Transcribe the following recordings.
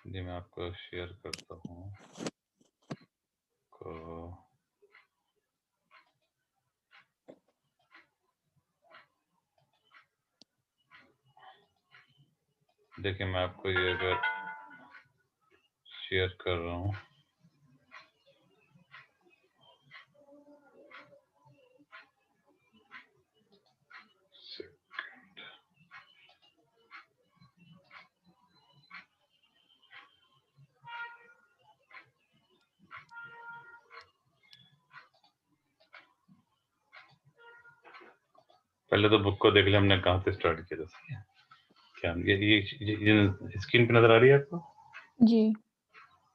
जी मैं आपको शेयर करता हूँ को देखिए मैं आपको ये अगर शेयर कर रहा हूँ पहले तो बुक को देख ले हमने कहाँ से स्टार्ट किया था। सही है क्या ये स्क्रीन पे नजर आ रही है आपको? जी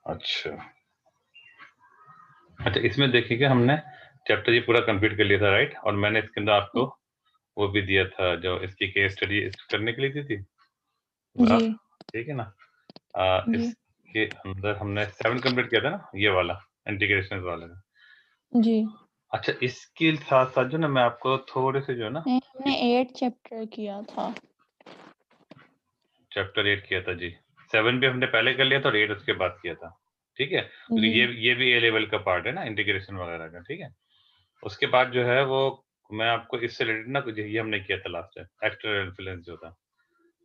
अच्छा अच्छा इसमें देखिएगा हमने चैप्टर ये पूरा कंप्लीट कर लिया था राइट, और मैंने इसके अंदर आपको वो भी दिया था जो इसकी केस स्टडी करने के लिए दी थी जी ठीक है ना। जी इसके अंदर हमने 7 कंप्लीट किया था ना ये वाला इंटीग्रेशन वाला। जी अच्छा इसके साथ साथ जो ना मैं आपको थोड़े से जो है ना नहीं, हमने 8 चैप्टर किया था। चैप्टर 8 किया था जी। 7 भी हमने पहले कर लिया था और 8 उसके बाद किया था ठीक है, क्योंकि ये भी ए लेवल का पार्ट है ना इंटीग्रेशन वगैरह का ठीक है। उसके बाद जो है वो मैं आपको इससे रिलेटेड ना कुछ ये हमने किया था लास्ट टाइम एक्सटर्नल इन्फ्लुएंस जो था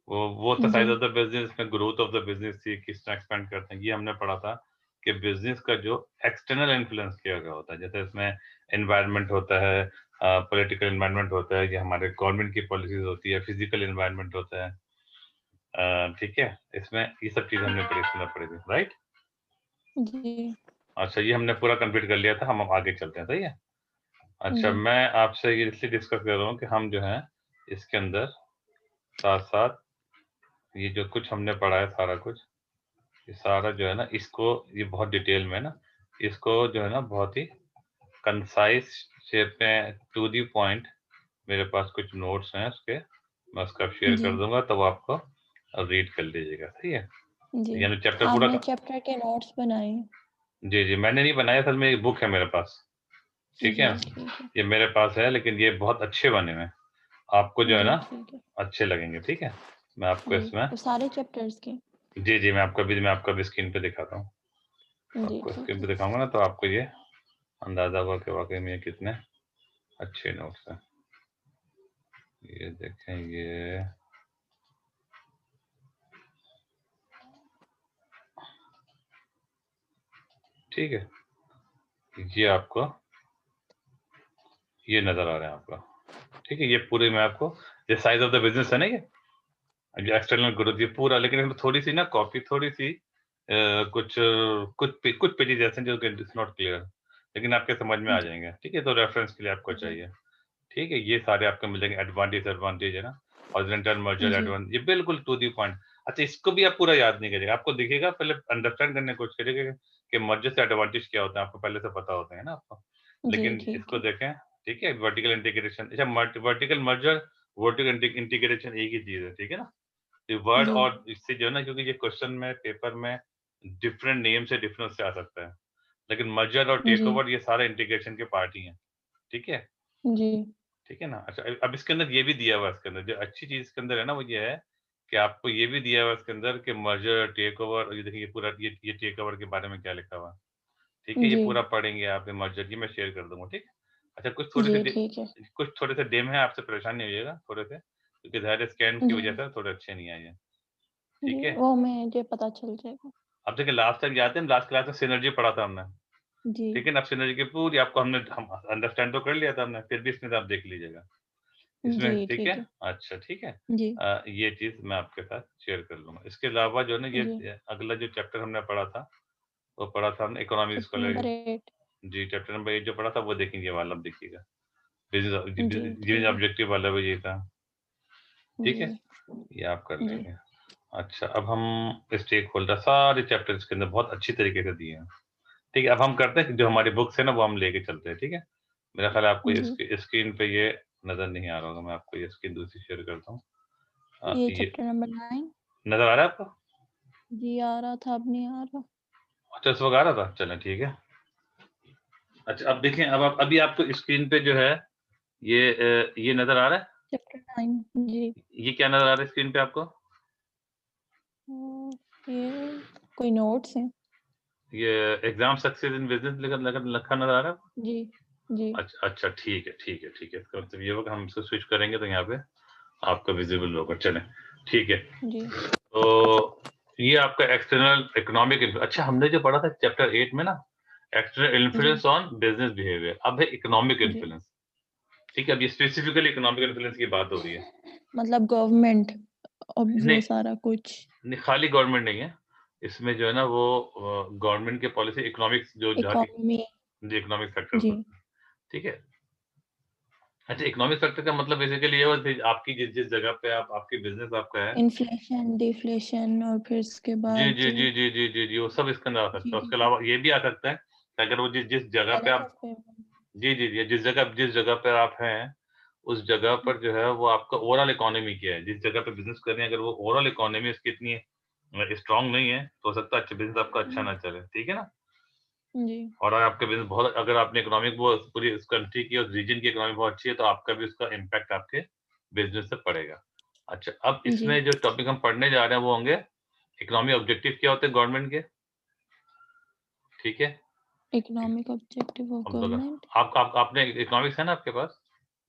वो था साइज जी ऑफ द बिजनेस में ग्रोथ ऑफ द बिजनेस थी किस तरह एक्सपेंड करते हैं ये हमने पढ़ा था कि बिजनेस का जो एक्सटर्नल इन्फ्लुएंस क्या क्या होता है, जैसे इसमें एनवायरनमेंट होता है, पॉलिटिकल एनवायरनमेंट होता है, या हमारे गवर्नमेंट की पॉलिसीज होती है, फिजिकल एनवायरनमेंट होता है ठीक है। इसमें ये सब चीजें हमने पढ़ी थी राइट। जी अच्छा ये हमने पूरा कंप्लीट कर लिया था, हम अब आगे चलते हैं सही है। अच्छा जी मैं आपसे ये इसलिए डिस्कस कर रहा हूँ कि हम जो है इसके अंदर साथ साथ ये जो कुछ हमने पढ़ा है सारा कुछ ये सारा जो है ना इसको ये बहुत डिटेल में ना इसको जो है ना बहुत ही कंसाइज शेप में टू दी पॉइंट मेरे पास कुछ नोट्स हैं उसके, मैं उसका शेयर जी कर दूंगा तब आपको रीड कर लीजिएगा सही है। जी यानी चैप्टर पूरा आपने चैप्टर के नोट्स बनाए? जी जी मैंने नहीं बनाया, असल में एक बुक है मेरे पास ठीक जी है, ठीक है। ये मेरे पास है लेकिन ये बहुत अच्छे बने हुए हैं, आपको जो है जी ना ठीक है। अच्छे लगेंगे ठीक है। मैं आपको जी इसमें तो सारे चैप्टर्स के? जी जी मैं आपको अभी स्क्रीन पे दिखाता हूँ, जी आपको ठीक स्क्रीन है। पे दिखाऊंगा ना तो आपको ये अंदाजा हुआ कि वाकई में ये कितने अच्छे नोट्स हैं। ये देखें ये ठीक है, ये आपको ये नजर आ रहे हैं आपको ठीक है। ये पूरे में आपको ये साइज ऑफ द बिजनेस है ना ये एक्सटर्नल ग्रोथ ये पूरा, लेकिन इसमें थोड़ी सी ना कॉपी थोड़ी सी कुछ पेजेस ऐसे हैं जो इट्स नॉट क्लियर, लेकिन आपके समझ में आ जी जाएंगे ठीक है। तो रेफरेंस के लिए आपको जी चाहिए ठीक है। ये सारे आपको मिलेंगे एडवांटेज एडवांटेज है ना, हॉरिजॉन्टल मर्जर जी एडवांटेज ये बिल्कुल टू दी पॉइंट। अच्छा इसको भी आप पूरा याद नहीं करिएगा, आपको दिखेगा पहले अंडरस्टैंड करने की कोशिश करिएगा कि मर्जर से एडवांटेज क्या होता है, आपको पहले से पता होता है ना आपको, जी लेकिन ठीक इसको है। देखें ठीक है। वर्टिकल इंटीग्रेशन अच्छा वर्टिकल मर्जर वर्टिकल इंटीग्रेशन एक ही चीज है ठीक है ना। ये वर्ड जी और इससे जो है ना क्योंकि ये क्वेश्चन में पेपर में डिफरेंट नेम से डिफरेंस से आ सकता है, लेकिन मर्जर और टेक जी ओवर ये सारे इंटीग्रेशन के पार्ट ही हैं ठीक है। जी ठीक है ना। अच्छा अब इसके अंदर ये भी दिया हुआ है, इसके अंदर जो अच्छी चीज इसके अंदर है ना वो ये है कि आपको ये भी दिया हुआ है इसके अंदर कि मर्जर टेक ओवर, ये देखिए ये पूरा ये टेक ओवर के बारे में क्या लिखा हुआ है ठीक है। ये जी पूरा पढ़ेंगे आप, ये मर्जर ये मैं शेयर कर दूंगा ठीक है। अच्छा जी ठीक है। कुछ थोड़े से डेम है, आपसे परेशान नहीं होइएगा थोड़े से, क्योंकि ज़ाहिर है स्कैन की जी वजह से थोड़े अच्छे नहीं आए हैं जी ठीक है। वो मुझे पता चल जाएगा। अब देखिए लास्ट तक याद है लास्ट क्लास में सिनर्जी पढ़ा था हमने जी ठीक है ना। अब सिनर्जी की पूरी आपको हम अंडरस्टैंड तो कर लिया था हमने, फिर भी इसमें से आप देख लीजिएगा जी इसमें ठीक है। ठीक है। अच्छा ठीक है। जी ये चीज मैं आपके साथ शेयर कर लूंगा। इसके अलावा जो है ना जी ये अगला जो चैप्टर हमने पढ़ा था वो पढ़ा था हमने इकोनॉमिक्स चैप्टर नंबर 8। जी चैप्टर नंबर 8 जो पढ़ा था वो देखेंगे वाला, अब देखिएगा जी बिजनेस ठीक है। ऑब्जेक्टिव वाला भी ये था ठीक जी है। ये आप कर जी लेंगे। अच्छा अब हम स्टेक होल्डर सारे चैप्टर्स के अंदर बहुत अच्छी तरीके से दिए हैं ठीक है। अब हम करते हैं कि जो हमारी बुक्स है ना वो हम लेके चलते हैं ठीक है। मेरा ख्याल है आपको जी स्क्रीन पे ये नजर नहीं आ रहा होगा, मैं आपको ये स्क्रीन दूसरी शेयर करता हूँ। ये ये चैप्टर नंबर 9। नजर आ रहा है आपको? जी आ रहा था, अब नहीं आ रहा। अच्छा इस वक्त आ रहा था, चलें ठीक है। अच्छा अब देखें अब आप अभी आपको स्क्रीन पे जो है ये नजर आ रहा है, चैप्टर 9 जी। ये क्या नजर आ रहा है स्क्रीन पे आपको? ये कोई नोट्स हैं? ये एग्जाम सक्सेस इन बिजनेस लिखा नजर आ रहा है? जी। अच्छा अच्छा, ठीक है ठीक है ठीक है। इसका मतलब ये होगा हम इसको स्विच करेंगे तो यहाँ पे आपका विजिबल होगा। चले ठीक है। जी। तो ये आपका एक्सटर्नल इकोनॉमिक, अच्छा हमने जो पढ़ा था चैप्टर 8 में ना, external influence on business behaviour, अब है इकोनॉमिक जी। इन्फ्लुएंस। ठीक है, अब ये स्पेसिफिकली इकोनॉमिक इन्फ्लुएंस की बात हो रही है। मतलब गवर्नमेंट अब वो नहीं सारा कुछ। नहीं, खाली गवर्नमेंट नहीं है इसमें, जो है ना वो गवर्नमेंट के पॉलिसी, इकोनॉमिक्स जो इकोनॉमी। इकोनॉमिक फैक्टर्स जी। होते हैं। ठीक है। अच्छा, इकोनॉमिक फैक्टर का मतलब बेसिकली ये होता है आपकी जिस जिस जगह पे आप, आपकी बिजनेस आपका है। इन्फ्लेशन, डिफ्लेशन और फिर उसके जी बाद जी जी जी जी जी जी, वो सब इसके अंदर आ सकता है। उसके जीडीपी, अलावा ये भी आ सकता है कि अगर वो जिस जिस जगह पे बैलेंस आप, ऑफ पेमेंट। जी जी जी, जिस जगह पे आप हैं, उस जगह पर जो है वो आपका ओवरऑल इकोनॉमी क्या है, जिस जगह पे बिजनेस कर रहे हैं, अगर वो ओवरऑल इकोनॉमी उसकी इतनी स्ट्रांग नहीं है तो हो सकता है अच्छा बिजनेस आपका अच्छा ना चले। ठीक है ना। जी। और अगर आपके बिजनेस बहुत, अगर आपने इकोनॉमिक वो पूरी उस कंट्री की, उस रीजन की इकोनॉमी बहुत अच्छी है, तो आपका भी उसका इम्पैक्ट आपके बिजनेस से पड़ेगा। अच्छा, अब जी। इसमें जो टॉपिक हम पढ़ने जा रहे हैं वो होंगे इकोनॉमी ऑब्जेक्टिव क्या होते हैं गवर्नमेंट के। ठीक है। इकोनॉमिक ऑब्जेक्टिव ऑफ अब देखो, गवर्नमेंट। आप आपने इकोनॉमिक्स है ना आपके पास?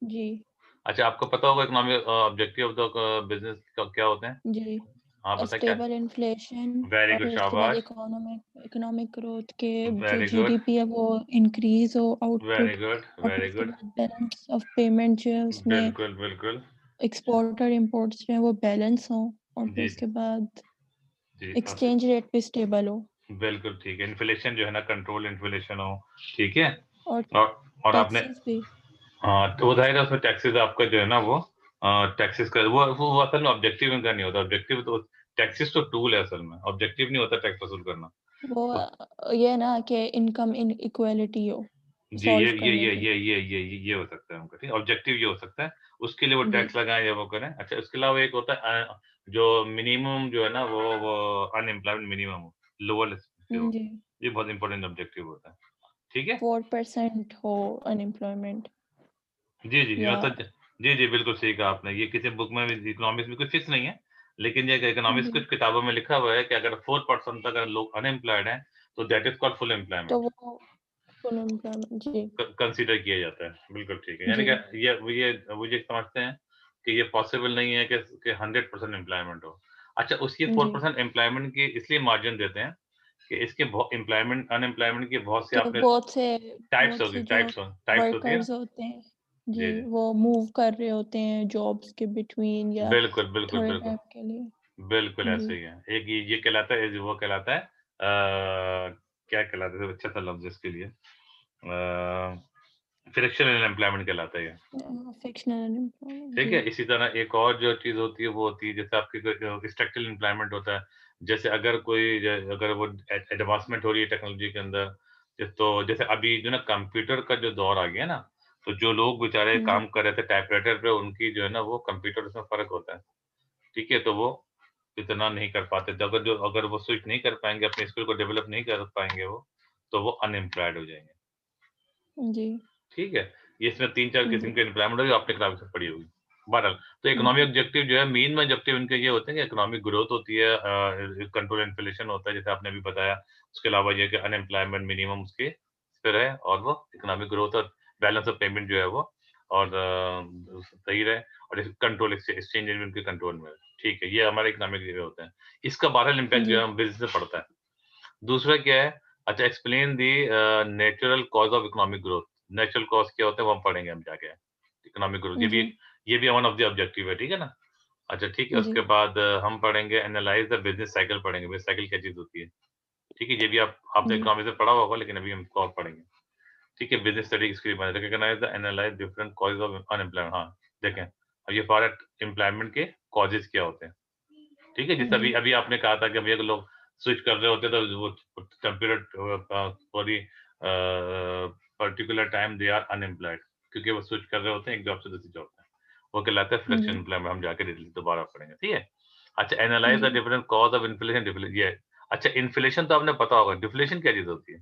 जी। अच्छा, आपको पता होगा economic objective of the business क्या होते हैं? जी। हाँ, बताएं क्या? स्टेबल इन्फ्लेशन वेरी और गुड, फिर उसके बाद शाबाश। इकोनॉमिक ग्रोथ के जो वेरी गुड, जीडीपी है वो इंक्रीज हो, वेरी आउटपुट। गुड, और फिर वेरी उसके गुड। बाद बैलेंस ऑफ पेमेंट जो है उसमें बिल्कुल बिल्कुल। एक्सपोर्ट और इम्पोर्ट्स जो है वो बैलेंस हो। और फिर जी उसके बाद जी, एक्सचेंज रेट भी स्टेबल हो। बिल्कुल ठीक है। इन्फ्लेशन जो है ना, कंट्रोल इन्फ्लेशन हो। ठीक है। और और आपने, टैक्सेस भी। हाँ तो वो जाहिर है उसमें टैक्सेस आपका जो है ना वो टैक्सेस का वो असल में ऑब्जेक्टिव इनका नहीं होता। ऑब्जेक्टिव तो, टैक्सेस तो टूल है असल में, ऑब्जेक्टिव नहीं होता टैक्स वसूल करना। वो उस, ये ना कि इनकम इन इक्वालिटी हो जी सॉल्व करने के लिए। ये हो सकता है उनका। ठीक है, ऑब्जेक्टिव ये हो सकता है, उसके लिए वो जी। टैक्स लगाएं या वो करें। अच्छा, उसके अलावा एक होता है जो मिनिमम जो है ना वो अनएम्प्लॉयमेंट मिनिमम हो, लोअर से हो। जी। ये बहुत इंपॉर्टेंट ऑब्जेक्टिव होता है। ठीक है। 4% हो अनएम्प्लॉयमेंट जी, जी, जी, या। मतलब जी, जी, बिल्कुल सही कहा आपने। ये किसी बुक में भी, इकोनॉमिक्स में कुछ फिक्स नहीं है, लेकिन ये इकोनॉमिक्स जी। कुछ किताबों में लिखा हुआ है कि अगर 4% तक अगर लोग अनएम्प्लॉयड हैं, तो दैट इज़ कॉल्ड फुल तो एम्प्लॉयमेंट। वो फुल एम्प्लॉयमेंट। जी। कंसीडर किया जाता है। बिल्कुल ठीक है। यानी जी। कि ये समझते हैं कि ये पॉसिबल नहीं है कि 100% एम्प्लॉयमेंट हो। अच्छा, उसकी जी। 4% एम्प्लॉयमेंट की इसलिए मार्जिन देते हैं कि इसके बहुत एम्प्लॉयमेंट, अनएम्प्लॉयमेंट की बहुत सी कि आपने टाइप्स बहुत होगी, से जो टाइप्स होती है ना? वर्कर्स होते हैं। जी, जी, जी। वो मूव कर रहे होते हैं जॉब्स के बिटवीन या बिल्कुल, बिल्कुल, थोड़े बिल्कुल। टाइम के लिए। बिल्कुल जी। ऐसे ही है। एक ये कहलाता है, वो कहलाता है क्या कहलाता है, अच्छा सा लफ्ज़ इसके लिए, फ्रिक्शनल एम्प्लॉयमेंट कहलाता है ये। Fictional unemployment. ठीक जी। है। इसी तरह एक और जो चीज़ होती है वो होती है, जैसे आपकी स्ट्रक्चरल एम्प्लॉयमेंट होता है। जैसे अगर कोई अगर वो एडवांसमेंट हो रही है टेक्नोलॉजी के अंदर, तो जैसे अभी जो ना कंप्यूटर का जो दौर आ गया ना, तो जो लोग बेचारे जी। काम कर रहे थे टाइपराइटर पे, उनकी जो है ना वो कंप्यूटर में फ़र्क होता है। ठीक है, तो वो इतना नहीं कर पाते। तो अगर वो स्विच नहीं कर पाएँगे, अपने स्किल को डेवलप नहीं कर पाएँगे वो, तो वो अनएम्प्लॉयड हो जाएँगे। जी। ठीक है? ये इसमें 3-4 जी। किस्म के एम्प्लॉयमेंट होगी, आपने किताब से पढ़ी होगी। बहरहाल, तो इकोनॉमिक जी। ऑब्जेक्टिव जो है, मेन ऑब्जेक्टिव इनके ये होते हैं कि इकोनॉमिक ग्रोथ होती है, कंट्रोल इन्फ्लेशन होता है, जैसे आपने अभी बताया। उसके अलावा ये कि अनएम्प्लॉयमेंट मिनिमम उसके पे रहे, और वो इकोनॉमिक ग्रोथ और बैलेंस ऑफ पेमेंट जो है वो और सही रहे, और कंट्रोल एक्सचेंज रेट भी उनके कंट्रोल में रहे। ठीक है, ये हमारे इकोनॉमिक ये होते हैं। इसका बहरहाल इम्पैक्ट जो जी। है हम बिज़नेस से पड़ता है। दूसरा क्या है? अच्छा, explain the natural cause of economic growth. Natural cause क्या होता है वो हम पढ़ेंगे हम जाके। इकोनॉमिक ग्रोथ, जी। ये भी वन ऑफ द ऑब्जेक्टिव है। ठीक है ना? अच्छा, ठीक है। जी। उसके बाद हम पढ़ेंगे एनालाइज़ द बिज़नेस साइकिल पढ़ेंगे। बिज़नेस साइकिल क्या चीज़ होती है? ठीक है, ये भी आपने जी। इकोनॉमिक्स में पढ़ा होगा, लेकिन अभी हम इसको और पढ़ेंगे। ठीक है, बिज़नेस स्टडी इसके लिए recognise the analyse different cause of unemployment. हाँ, देखें, अब ये फॉर एम्प्लॉयमेंट के कॉजेज़ क्या होते हैं? ठीक है, जैसे अभी जी। अभी आपने कहा था कि भैया लोग स्विच कर रहे होते हैं, तो वो computer for the particular time they are unemployed, क्योंकि वो स्विच कर रहे होते हैं एक जॉब से दूसरी जॉब में। वो कहलाता है फ्लेक्सिबल जी। एम्प्लॉयमेंट। हम जाके दोबारा पढ़ेंगे। ठीक है। अच्छा, एनालाइज द जी। Different cause of inflation. ये अच्छा, इन्फ्लेशन तो आपने पता होगा। डिफ्लेशन क्या चीज होती है?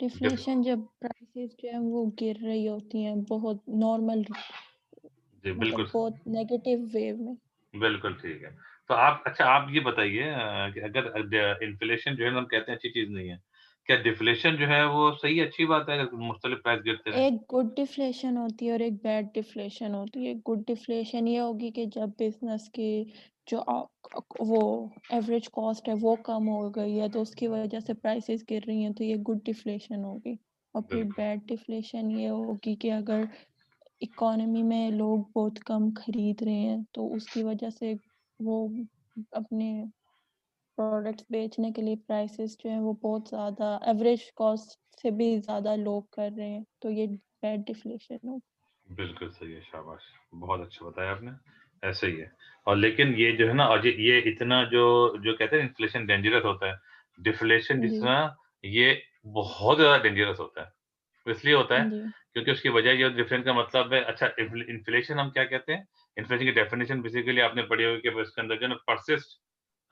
डिफ डिफ्लेशन जब प्राइसेस जो है वो गिर रही होती हैं बहुत नॉर्मल, जी, मतलब बिल्कुल बहुत नेगेटिव वेव में। बिल्कुल ठीक है। तो आप अच्छा आप ये बताइए कि अगर इन्फ्लेशन जो है ना हम कहते हैं अच्छी चीज़ नहीं है। क्या डिफ्लेशन जो है वो सही अच्छी बात है अगर मुख्तलिफ प्राइस गिरते रहें? एक गुड डिफ्लेशन होती है और एक बैड डिफ्लेशन होती है। गुड डिफ्लेशन ये होगी कि जब बिजनेस की जो वो एवरेज कॉस्ट है वो कम हो गई है तो उसकी वजह से प्राइसेस गिर रही हैं, तो ये गुड डिफ्लेशन होगी। और फिर बिल्कुल, बैड डिफ्लेशन ये होगी कि अगर इकोनॉमी में लोग बहुत कम खरीद रहे हैं तो उसकी वजह से वो अपने प्रोडक्ट्स बेचने के लिए प्राइसेस जो हैं वो बहुत ज़्यादा एवरेज कॉस्ट से भी ज़्यादा लो कर रहे हैं, तो ये बैड डिफ्लेशन हो। बिल्कुल सही है, शाबाश! बहुत अच्छा बताया आपने, ऐसे ही है। और लेकिन ये जो है ना और ये इतना जो जो कहते हैं इन्फ्लेशन डेंजरस होता है, डिफ्लेशन जी, जितना ये बहुत ज़्यादा डेंजरस होता है। वो इसलिए होता है जी। क्योंकि उसकी वजह ये डिफरेंस का मतलब है अच्छा इन्फ्लेशन हम क्या कहते हैं? इन्फ्लेशन की डेफिनिशन बेसिकली आपने पढ़ी होगी कि इसके अंदर जो है ना परसिस्ट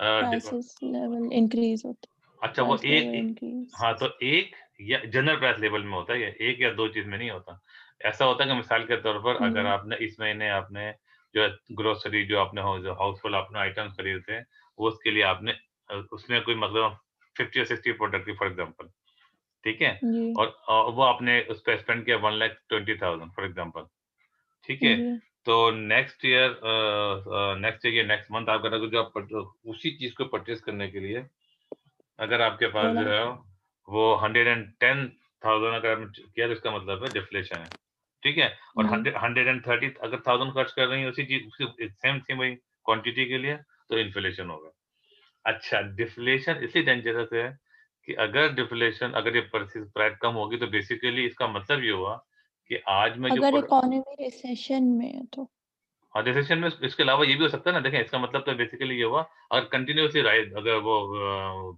अ, प्राइसेस लेवल इंक्रीज़ होता है, अच्छा वो प्राइस लेवल इंक्रीज़। हाँ, तो एक या जनरल प्राइस लेवल में होता है ये, 1 या 2 चीज़ में नहीं होता। ऐसा होता है कि मिसाल के तौर पर अगर जी, आपने इस महीने आपने जो है ग्रोसरी जो आपने जो हाउसहोल्ड आपने आइटम्स खरीदते हैं, वो उसके लिए आपने उसमें कोई मतलब 50 या 60 प्रोडक्ट की फॉर एग्ज़ाम्पल, ठीक है? जी, और वो आपने उस पे स्पेंड किया 1,20,000 फॉर एग्ज़ाम्पल, ठीक है? जी, तो नेक्स्ट ईयर या नेक्स्ट मंथ आप अगर जो आप उसी चीज़ को परचेज़ करने के लिए अगर आपके पास थोड़ा जो है वो 110,000 अगर आपने किया तो इसका मतलब है डिफ्लेशन है, ठीक है? और जी, 130 अगर 1000 खर्च कर रही हैं उसी चीज़ उसी सेम सेम वही क्वांटिटी के लिए तो इन्फ्लेशन होगा। अच्छा डिफ्लेशन इसलिए डेंजरस है कि अगर डिफ्लेशन अगर ये प्राइस कम होगी तो बेसिकली इसका मतलब ये हुआ कि आज मैं जो अगर प्रोडक्ट इकोनॉमी रिसेशन में है तो। हाँ, रिसेशन में इसके अलावा ये भी हो सकता है ना, देखें इसका मतलब तो बेसिकली ये हुआ अगर कंटिन्यूअसली राइज़ अगर वो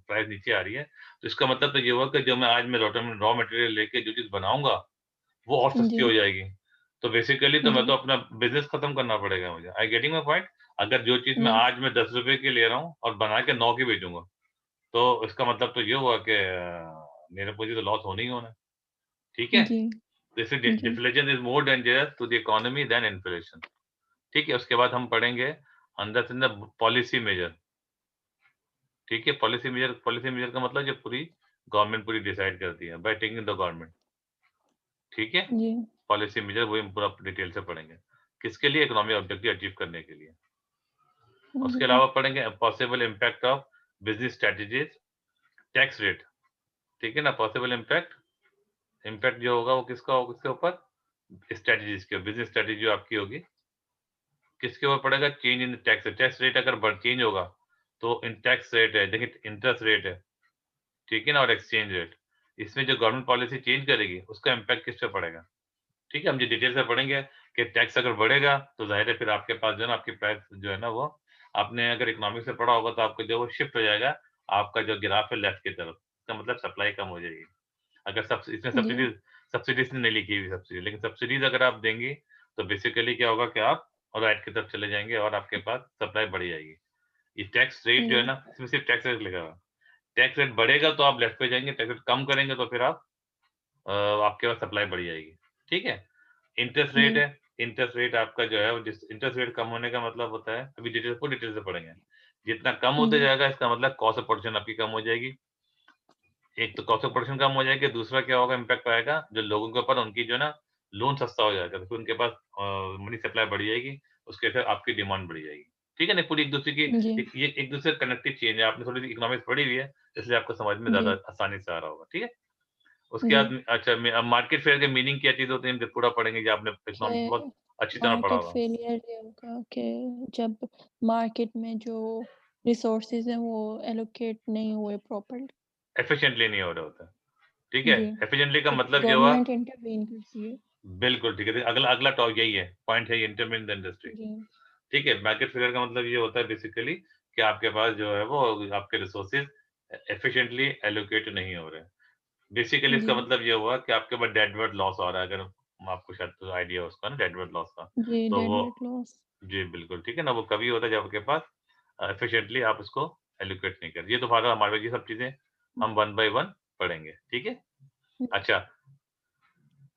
प्राइस नीचे आ रही है, तो इसका मतलब तो ये हुआ कि जो मैं आज मैं रॉ मटेरियल लेके जो चीज़ बनाऊँगा, वो और जी, सस्ती हो जाएगी। तो बेसिकली तो मैं तो जी, अपना बिज़नेस खत्म करना पड़ेगा मुझे। Are you getting my point? अगर जो चीज़ मैं जी, आज मैं ₹10 की ले रहा हूँ और बना के 9 की बेचूँगा, तो इसका मतलब तो ये हुआ कि मेरे मुझे तो लॉस होना ही होना है, ठीक है? जी, तो इसलिए जी, deflation is more dangerous to the economy than inflation. ठीक है, उसके बाद हम पढ़ेंगे अंदर से अंदर पॉलिसी मेजर, ठीक है? पॉलिसी मेजर का मतलब जो पूरी गवर्नमेंट पूरी डिसाइड करती है बाय टेकिंग द गवर्नमेंट, ठीक है? जी, पॉलिसी मेजर वही हम पूरा डिटेल से पढ़ेंगे। किसके लिए? इकोनॉमिक ऑब्जेक्टिव अचीव करने के लिए। उसके जी, अलावा पढ़ेंगे possible impact of business strategies, tax rate, ठीक है ना? पॉसिबल इम्पैक्ट, इम्पैक्ट जो होगा वो किसका होगा किसके ऊपर? स्ट्रैटेजीज़ के बिज़नेस स्ट्रैटेजी जो आपकी होगी, किसके ऊपर पड़ेगा? Change in tax rate. Tax rate अगर चेंज होगा, तो इन टैक्स रेट है देखिए इंटरेस्ट रेट है, ठीक है ना? और एक्सचेंज रेट, इसमें जो गवर्नमेंट पॉलिसी चेंज करेगी, उसका इम्पैक्ट किस पे पड़ेगा? ठीक है? हम जो डिटेल से पढ़ेंगे कि टैक्स अगर बढ़ेगा, तो ज़ाहिर है फिर आपके पास जो है ना आपकी प्राइस जो है ना वो आपने अगर इकोनॉमिक्स से पढ़ा होगा तो आपको जो वो शिफ्ट हो जाएगा, आपका जो ग्राफ है लेफ्ट की तरफ। इसका मतलब सप्लाई कम हो जाएगी। अगर इसमें जी, सब्सिडीज़ नहीं लिखी हुई सब्सिडी, लेकिन सब्सिडीज़ अगर आप देंगी, तो बेसिकली क्या होगा कि आप राइट की तरफ चले जाएँगे और आपके पास सप्लाई बढ़ जाएगी। ये टैक्स रेट जो है जी, ना, इसमें सिर्फ टैक्स रेट लिखा हुआ है। टैक्स रेट बढ़ेगा तो आप लेफ्ट पे जाएँगे, टैक्स रेट कम करेंगे तो फिर आप आपके पास सप्लाई बढ़ जाएगी, ठीक है? इंटरेस्ट रेट जी, है, इंटरेस्ट रेट आपका जो है वो जिस इंटरेस्ट रेट कम होने का मतलब होता है अभी डिटेल से पढ़ेंगे। जितना कम होते जी, जाएगा इसका मतलब कॉस्ट ऑफ प्रोडक्शन आपकी कम हो जाएगी। एक तो कॉस्ट ऑफ प्रोडक्शन कम हो जाएगी, दूसरा क्या होगा इम्पैक्ट आएगा जो लोगों के ऊपर उनकी जो है ना लोन सस्ता हो जाएगा, तो फिर उनके पास मनी सप्लाई बढ़ जाएगी, उसके फिर आपकी डिमांड बढ़ जाएगी। ठीक है ना? पूरी एक-दूसरे की जी, ये एक-दूसरे से कनेक्टेड चेन है, आपने थोड़ी-सी इकोनॉमिक्स पढ़ी हुई है, इसलिए आपको समझ में ज़्यादा जी, आसानी से आ रहा होगा, ठीक है? उसके जी। बाद अच्छा मार्केट फेयर के मीनिंग क्या चीज़ होती है, हम जब पूरा पढ़ेंगे कि आपने इकोनॉमिक्स बहुत कि अच्छी तरह पढ़ा मार्केट होगा। फेलियर ये होगा कि जब मार्केट में जो रिसोर्सेज हैं वो एलोकेट नहीं हुए प्रॉपर्ली। एफिशिएंटली नहीं हो रहा होता है, ठीक है? जी, एफिशिएंटली का तो मतलब ये हुआ गवर्नमेंट इंटरवीन करती है। बिल्कुल ठीक है, अगला अगला यही है, पॉइंट है इंटरमीन इन द इंडस्ट्री, जी, ठीक है? मार्केट फेयर का मतलब ये होता है बेसिकली कि आपके पास जो है वो आपके रिसोर्सेज़ एफिशिएंटली एलोकेट नहीं हो रहे हैं। बेसिकली जी, इसका मतलब ये हुआ कि आपके पास डेडवर्ड लॉस हो रहा है, अगर आपको शायद तो आइडिया हो उसका ना डेडवर्ड लॉस का, जी, तो वो डेडवेट लॉस। जी, बिल्कुल, ठीक है ना? वो कभी होता है जब आपके पास एफिशिएंटली आप उसको एलोकेट नहीं कर ये तो हमारा हमारे ये सब चीज़ें हम वन बाय वन पढ़ेंगे, ठीक है? अच्छा,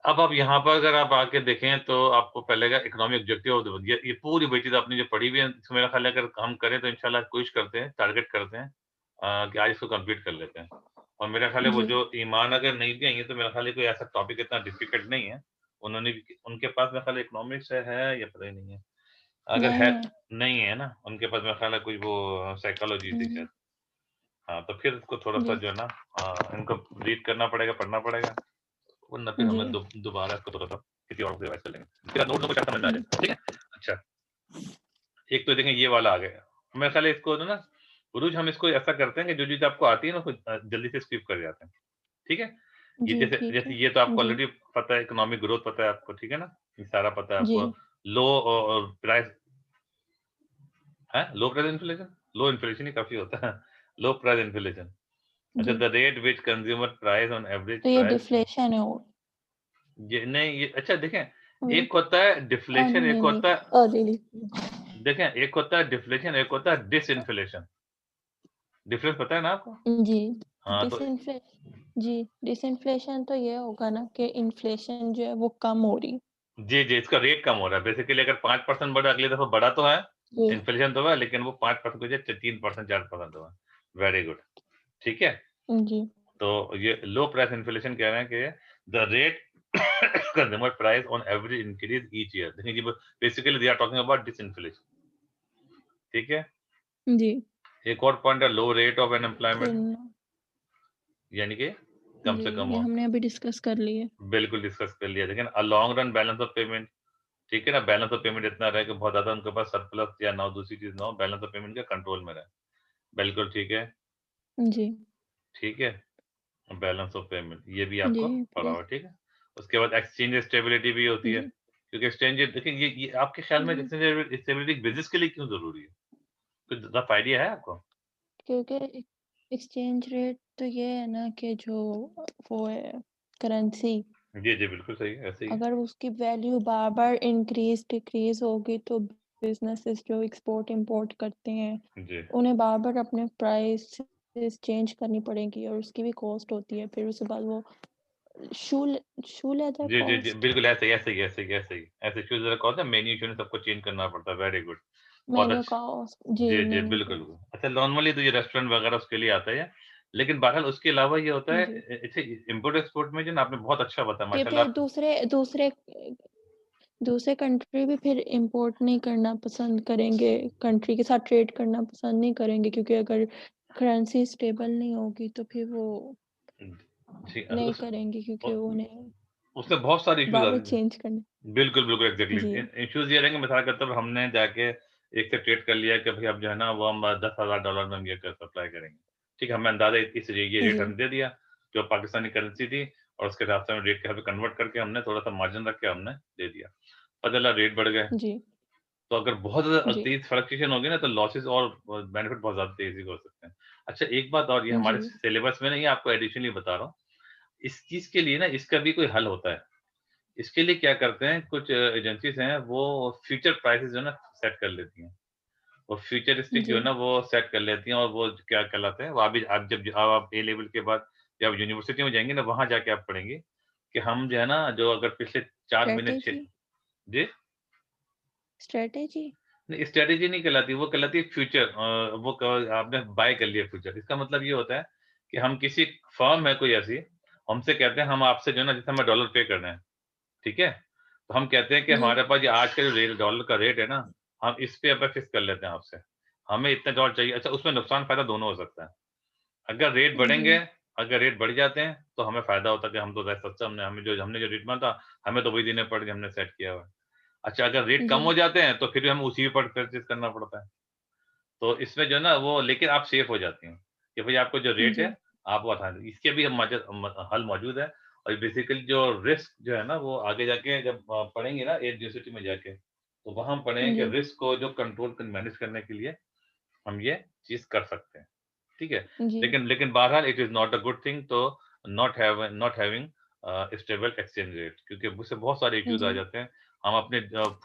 अब आप यहाँ पर अगर आप आके देखें तो आपको पहले का इकोनॉमिक ऑब्जेक्टिव ऑफ द ये पूरी वही चीज़ आपने जो पढ़ी हुई है, तो मेरा ख्याल है अगर हम करें तो इंशाल्लाह कोशिश करते हैं, टारगेट करते हैं कि आज इसको कंप्लीट कर लेते हैं। और मेरा ख्याल है वो जी। जो ईमान अगर नहीं भी आई है तो मेरा ख्याल है कोई ऐसा टॉपिक इतना डिफिकल्ट नहीं है। उन्होंने भी उनके पास मेरा ख्याल है इकोनॉमिक्स है या पता ही नहीं है। अगर है नहीं है। नहीं है ना, उनके पास मेरा ख्याल है कोई वो साइकोलॉजी थी शायद। हाँ, तो फिर इसको थोड़ा-सा जी, जो है ना इनको रीड करना पड़ेगा, पढ़ना पड़ेगा। वरना फिर जी। हमें दोबारा इसको थोड़ा-सा किसी और को रिवाइज़ कर लेंगे। फिर नोट्स को समझ में आ हुँ, जाए, ठीक है? अच्छा, एक तो देखें ये वाला आ गया। मेरा ख्याल है इसको जो ना रोज़ हम इसको ऐसा करते हैं कि जो चीज़ आपको आती है ना उसको जल्दी से स्किप कर जाते हैं, ठीक है? ये जी, जैसे ठीक जैसे है। ये तो आपको जी, ऑलरेडी पता है इकोनॉमिक ग्रोथ पता है आपको, ठीक है ना? ये सारा पता है जी, आपको। लो प्राइस हैं? Low price inflation? Low inflation ही काफ़ी होता है। Low price inflation. अच्छा जी। The rate which consumer price on average तो ये प्राइस डिफ्लेशन है वो। ये नहीं ये अच्छा देखें, हुँ। एक होता है डिफ्लेशन, नहीं, एक नहीं। होता है रियली। देखें, एक होता है डिफ्लेशन, एक होता है डिसइन्फ्लेशन। डिफरेंस पता है ना आपको? जी, हाँ, तो डिसइन्फ्ले जी, डिसइन्फ्लेशन तो ये होगा ना कि इन्फ्लेशन जो है वो कम हो रही। जी, जी, इसका रेट कम हो रहा है। बेसिकली अगर 5% बढ़ा अगली दफ़ा बढ़ा तो है, जी, इन्फ्लेशन तो है लेकिन वो 5% की जगह 3% 4% हुआ। वेरी गुड, ठीक है? जी, तो ये लो प्राइस इन्फ्लेशन कह रहे हैं कि the rate consumer price on average increase each year. देखिए ये basically they are talking about disinflation, ठीक है? जी। एक और पॉइंट है लो रेट ऑफ फिर अनएम्प्लॉयमेंट ना यानी कि कम जी, से कम ये हो। हमने अभी डिस्कस कर ली है। बिल्कुल डिस्कस कर लिया। लेकिन long run balance of payment ठीक है ना, बैलेंस ऑफ पेमेंट इतना रहे कि बहुत ज़्यादा उनके पास सरप्लस या ना हो, दूसरी चीज़ ना हो, बैलेंस ऑफ पेमेंट के कंट्रोल में रहे। बिल्कुल जी, ठीक है, बैलेंस ऑफ पेमेंट ये भी जी, आपको पढ़ा फिर हुआ है, ठीक है? उसके बाद एक्सचेंज स्टेबिलिटी भी होती है, जी, क्योंकि एक्सचेंज देखिए ये आपके ख्याल में जी। एक्सचेंज स्टेबिलिटी बिज़नेस के लिए क्यों ज़रूरी है? कुछ रफ़ आइडिया है आपको? क्योंकि एक्सचेंज रेट तो ये है ना कि जो वो है करेंसी, जी, जी, बिल्कुल सही है, ऐसे ही है। अगर उसकी वैल्यू बार-बार इंक्रीज़ डिक्रीज़ होगी तो बिज़नेसेस जो एक्सपोर्ट इंपोर्ट करते हैं, जी। उन्हें बार-बार अपने प्राइसेस चेंज करनी पड़ेगी और उसकी भी कॉस्ट होती है। फिर उसके बाद वो शू शू लेदर जी, जी, जी, कॉस्ट, बिल्कुल ऐसे ही ऐसे ही ऐसे ही ऐसे ही। ऐसे इश्यूज़ ज़रा कौन सा मेन्यू इश्यू सबको चेंज करना पड़ता है, वेरी गुड। बहुत मेन्यू अच्छा कॉस्ट जी, जी, जी, मेन्यू बिल्कुल। कॉस्ट। अच्छा नॉर्मली तो ये रेस्टोरेंट वगैरह उसके लिए आता है, लेकिन बहरहाल उसके अलावा ये होता है जी, ऐसे इम्पोर्ट-एक्सपोर्ट में जो ना आपने बहुत अच्छा बताया कि माशाल्लाह फिर आप दूसरे दूसरे दूसरे कंट्री भी फिर इंपोर्ट नहीं करना पसंद करेंगे, कंट्री के साथ ट्रेड करना पसंद नहीं करेंगे क्योंकि अगर करेंसी स्टेबल नहीं होगी तो फिर वो जी, नहीं करेंगे क्योंकि उन्हें उससे बहुत सारे इश्यूज़ बार-बार आते हैं। चेंज करने बिल्कुल, बिल्कुल, एग्ज़ैक्टली जी, इश्यूज़ ये रहेंगे मिसाल के तौर पर हमने जाके एक से ट्रेड कर लिया कि भई अब जो है ना वो हम $10,000 में हम ये कर सप्लाई करेंगे। ठीक है, हमें अंदाज़ा इस ये रेट जी, हमने दे दिया, जो पाकिस्तानी करेंसी थी और उसके हिसाब से हम रेट के हिसाब से कन्वर्ट करके हमने थोड़ा-सा मार्जिन रख के हमने दे दिया। पता चला रेट बढ़ गए, जी, तो अगर बहुत ज़्यादा जी, तेज़ फ्लक्चुएशन होगी ना तो लॉसेस और बेनिफिट बहुत ज़्यादा तेज़ी से हो सकते हैं। अच्छा एक बात और ये जी, हमारे सिलेबस में नहीं है आपको एडिशनली बता रहा हूँ, इस चीज़ के लिए ना इसका भी कोई हल होता है। इसके लिए क्या करते हैं कुछ एजेंसीज़ हैं वो फ्यूचर प्राइसेज़ जो है ना सेट कर लेती हैं। वो फ्यूचरिस्टिक जो जी, है ना वो सेट कर लेती हैं और वो क्या कहलाते हैं वो अभी आप जब अब आप ए लेवल के बाद जब यूनिवर्सिटी में जाएँगे ना वहाँ जाके आप पढ़ेंगे कि हम जो है ना जो अगर पिछले 4 महीने छे स्ट्रैटेजी जी? स्ट्रैटेजी नहीं स्ट्रैटेजी नहीं कहलाती, वो कहलाती है फ्यूचर वो क आपने बाय कर लिया फ्यूचर। इसका मतलब ये होता है कि हम किसी फर्म है कोई ऐसी, हमसे कहते हैं हम आपसे जो है ना जैसे हमें डॉलर पे करना है, ठीक है? तो हम कहते हैं कि जी, हमारे पास ये आज का जो डॉलर का रेट है ना, हम इस पे अब फिक्स कर लेते हैं आपसे। हमें इतना डॉलर चाहिए अच्छा उसमें नुकसान-फ़ायदा दोनों हो सकता है। अगर रेट जी, बढ़ेंगे अगर रेट बढ़ जाते हैं, तो हमें फ़ायदा होता है कि हम तो सस्ता हमने जो रेट माना था, हमें तो वही देने पड़ गए हमने सेट किया हुआ है। अच्छा अगर रेट कम जी, हो जाते हैं, तो फिर हमें उसी पर परचेज़ करना पड़ता है। तो इसमें जो है ना वो लेकिन आप सेफ हो जाती हैं, कि भई आपको जो रेट है, जी, आप वो बता दें। इसके भी हम हल मौजूद है और बेसिकली जो रिस्क जो है ना वो आगे जाके जब पढ़ेंगे ना एक यूनिवर्सिटी में जाके, तो वहाँ हम पढ़ेंगे कि जी, रिस्क को जो कंट्रोल मैनेज करने के लिए हम ये चीज़ कर सकते हैं, ठीक है? जी, लेकिन लेकिन बहरहाल it is not a good thing to not having stable exchange rate क्योंकि उससे बहुत सारे इश्यूज़ आ जी, जाते हैं। हम अपने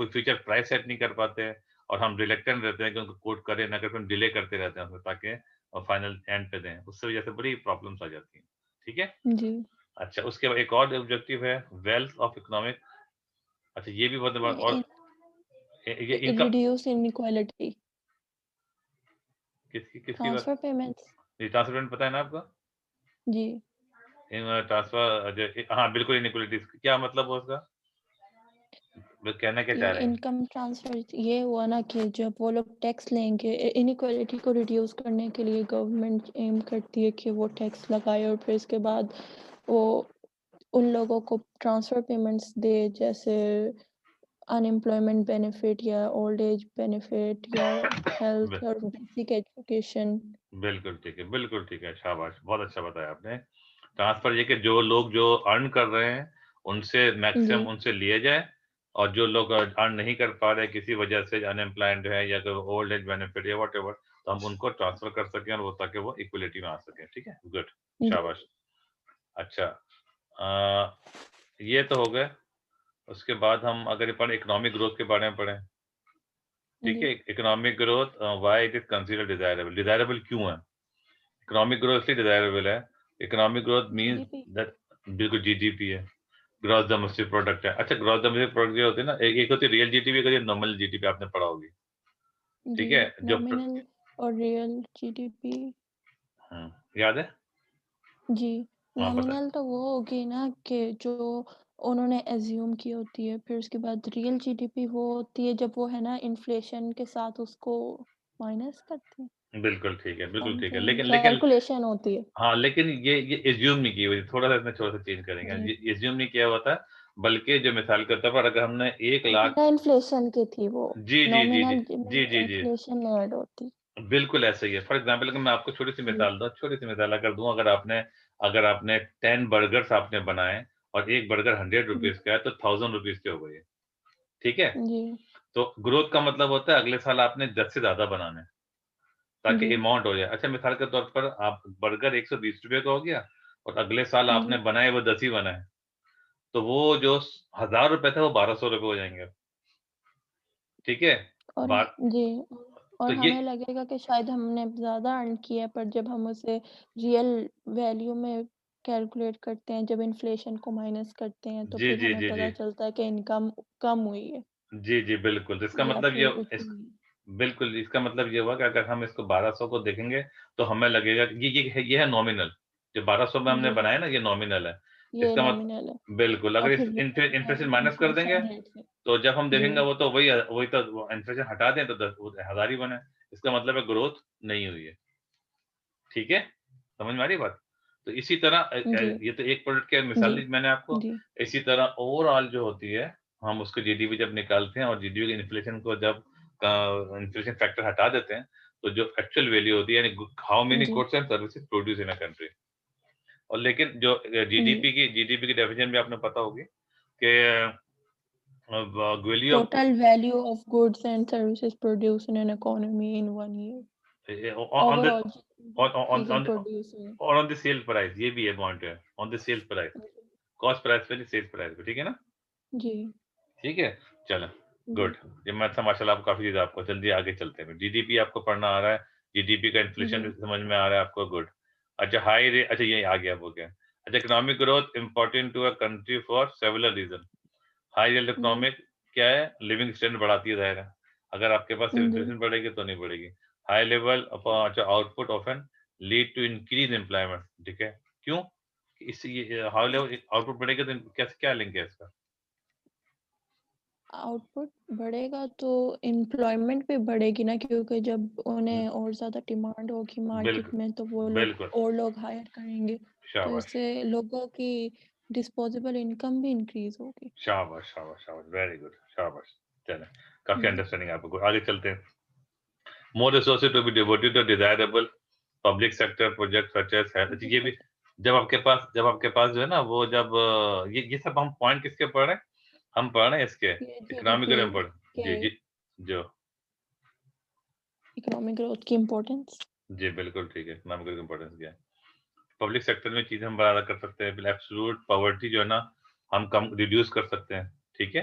फ्यूचर प्राइस सेट नहीं कर पाते हैं और हम रिलक्टेंट रहते हैं कि उनको कोट करें ना करें, डिले करते रहते हैं उसमें ताकि फाइनल एंड पे दें। उससे वजह से बड़ी प्रॉब्लम्स आ जाती हैं, ठीक है? जी, अच्छा, उसके बाद एक और ऑब्जेक्टिव है वेल्थ ऑफ इकोनॉमिक। अच्छा, ये भी बहुत बड़ा। और ये इनका रिड्यूस इनइक्वालिटी, किसकी किसकी बात? Transfer payments. ये ट्रांसपेरेंट पता है ना आपको? जी, इन ट्रांसफर जो, हाँ बिल्कुल, इनइक्वालिटीज क्या मतलब हुआ उसका? वो कहना क्या ये चाह रहे हैं? इनकम ट्रांसफर ये हुआ ना कि जब वो लोग टैक्स लेंगे, इनइक्वालिटी को रिड्यूस करने के लिए गवर्नमेंट एम करती है कि वो टैक्स लगाए और फिर इसके बाद वो उन लोगों को ट्रांसफर पेमेंट्स दे, जैसे अनएम्प्लॉयमेंट बेनिफिट या ओल्ड एज बेनिफिट या हेल्थ और बेसिक एजुकेशन। बिल्कुल ठीक है, बिल्कुल ठीक है, शाबाश, बहुत अच्छा बताया आपने। ट्रांसफर ये कि जो लोग जो अर्न कर रहे हैं, उनसे जी मैक्सिमम उनसे लिए जाए, और जो लोग अर्न नहीं कर पा रहे किसी वजह से, अनएम्प्लॉयड है या तो ओल्ड एज बेनिफिट या व्हाटएवर, तो हम उनको ट्रांसफर कर सकें और वो ताकि वो इक्वलिटी में आ सकें। ठीक है, गुड, जी शाबाश। अच्छा, ये तो हो गए। उसके बाद हम अगर ये पढ़ें इकोनॉमिक ग्रोथ के बारे में पढ़ें, ठीक जी है। Economic growth, why it is considered desirable, desirable क्यों है? इकोनॉमिक ग्रोथ इसलिए डिजायरेबल है, economic growth means GDP. That, बिल्कुल जीडीपी है, ग्रॉस डोमेस्टिक प्रोडक्ट है। अच्छा, ग्रॉस डोमेस्टिक प्रोडक्ट जो होती है ना, एक होती है रियल जीडीपी, एक होती है नॉमिनल जीडीपी, आपने पढ़ा होगी। जी, ठीक है, जो नॉमिनल और रियल जीडीपी। याद है? जी, हाँ बता। नॉमिनल तो वो होगी ना कि जो उन्होंने एज्यूम की होती है, फिर उसके बाद रियल जीडीपी वो होती है जब वो है ना इन्फ्लेशन के साथ उसको माइनस करते हैं, बिल्कुल ठीक है, बिल्कुल ठीक है, समथिंग लेकिन लेकिन कैलकुलेशन होती है। हाँ, लेकिन ये एज्यूम नहीं की हुई, थोड़ा सा इसमें थोड़ा सा चेंज करेंगे। जी, ये एज्यूम नहीं किया हुआ था, बल्कि जो मिसाल के तौर पर अगर हमने 1 लाख। बिना इन्फ्लेशन की थी वो, जी जी जी जी नॉमिनल जी में जी जी, इन्फ्लेशन ऐड होती। बिल्कुल ऐसा ही है। फॉर एग्जाम्पल, अगर मैं आपको छोटी सी जी मिसाल दूं, छोटी सी मिसाल अगर दूं, अगर आपने 10 बर्गर्स आपने बनाए, और एक बर्गर 100 रुपीज का है, तो 1000 रुपीज के हो गए। ठीक है। जी तो ग्रोथ का मतलब होता है अगले साल आपने 10 से ज्यादा बनाने, ताकि जी अमाउंट हो जाए। अच्छा, मिसाल के तौर पर आप बर्गर 120 रुपए का हो गया, और अगले साल आपने जी बनाए वो 10 ही बनाए, तो वो जो 1000 रुपए थे वो 1200 रुपए हो जाएंगे। ठीक है। और बात जी तो और ये, हमें लगेगा कि शायद हमने ज़्यादा अर्न किया है, पर जब हम उसे रियल वैल्यू में कैलकुलेट करते हैं, जब इन्फ्लेशन को माइनस करते हैं, तो जी फिर जी हमें जी जी पता चलता है कि इनकम कम हुई है जी जी, बिल्कुल। तो इसका या मतलब फिर ये उतनी इस ही। बिल्कुल, इसका मतलब ये हुआ कि अगर हम इसको 1200 को देखेंगे, तो हमें लगेगा कि ये है नॉमिनल। जो 1200 में हमने जी, बनाया ना, ये नॉमिनल है। ये इसका मत नॉमिनल है बिल्कुल, और अगर फिर इस रियल इन्फ्लेशन वैल्यू माइनस कर देंगे, इन्फ्लेशन रेट से। तो जब हम जी देखेंगे वो तो वही तो, इन्फ्लेशन हटा दें तो 1000 ही बने। इसका मतलब है ग्रोथ नहीं हुई है। ठीक है? समझ में आ रही है बात? तो इसी तरह जी ये तो एक प्रोडक्ट की मिसाल जी दी मैंने आपको। जी इसी तरह ओवरऑल जो होती है, हम उसको जीडीपी जब निकालते हैं, और जीडीपी के इन्फ्लेशन को जब इन्फ्लेशन फैक्टर हटा देते हैं, तो जो एक्चुअल वैल्यू होती है, यानी हाउ मेनी जी goods and services produce in a country. और लेकिन जो जी जीडीपी की डेफिनेशन भी आपने पता होगी कि value of total value of goods and services produce in an economy in 1 year, on the overall जितनी ऑन चीजें ऑन प्रोड्यूस हुई। और ऑन द सेल प्राइस, ये भी है पॉइंट है, on the sales price. Cost price पे नहीं, सेल्स प्राइस पे। ठीक है ना? जी ठीक है, चलो, जी गुड। ये मैं अच्छा, माशाल्लाह, आपको काफी चीज आपको, जल्दी आगे चलते हैं। जीडीपी आपको पढ़ना आ रहा है, जीडीपी का इन्फ्लेशन जी भी समझ में आ रहा है आपको, गुड। अच्छा, हाई रेट, अच्छा ये आ गया, हो गया। अच्छा, economic growth important to a country for several reason. High real जी इकोनॉमिक क्या है? लिविंग स्टैंडर्ड बढ़ाती है, जाहिर है। अगर आपके पास सिर्फ जी इन्फ्लेशन बढ़ेगी तो नहीं बढ़ेगी। हाई लेवल ऑफ, अच्छा, output often lead to increase employment. ठीक है, क्यों? इससे हाई लेवल आउटपुट बढ़ेगा तो कैसे, क्या लिंक है इसका? आउटपुट बढ़ेगा तो एम्प्लॉयमेंट भी बढ़ेगी ना, क्योंकि जब उन्हें और ज़्यादा डिमांड होगी मार्केट बिल्कुल, में तो वो लोग बिल्कुल, और लोग हायर करेंगे, तो शाबाश, इससे लोगों की डिस्पोजेबल इनकम भी इंक्रीज होगी। शाबाश, शाबाश, शाबाश, वेरी गुड, शाबाश। चलें, काफ़ी जी अंडरस्टैंडिंग है आपको, आगे चलते हैं। More resources to be devoted to desirable public sector project such as health. ये भी जब आपके पास जो है ना, वो जब ये सब हम पॉइंट किसके पढ़ रहे हैं? हम पढ़ रहे हैं इसके, ये इकोनॉमिक जीडीपी में पढ़। के जी, जी, जो इकोनॉमिक ग्रोथ की इम्पोर्टेंस। जी, बिल्कुल ठीक है, इकोनॉमिक इम्पोर्टेंस क्या है? पब्लिक सेक्टर में चीज़ें हम बराबर कर सकते हैं, एब्सोल्यूट पॉवर्टी जो है ना, हम कम रिड्यूस कर सकते हैं। ठीक है?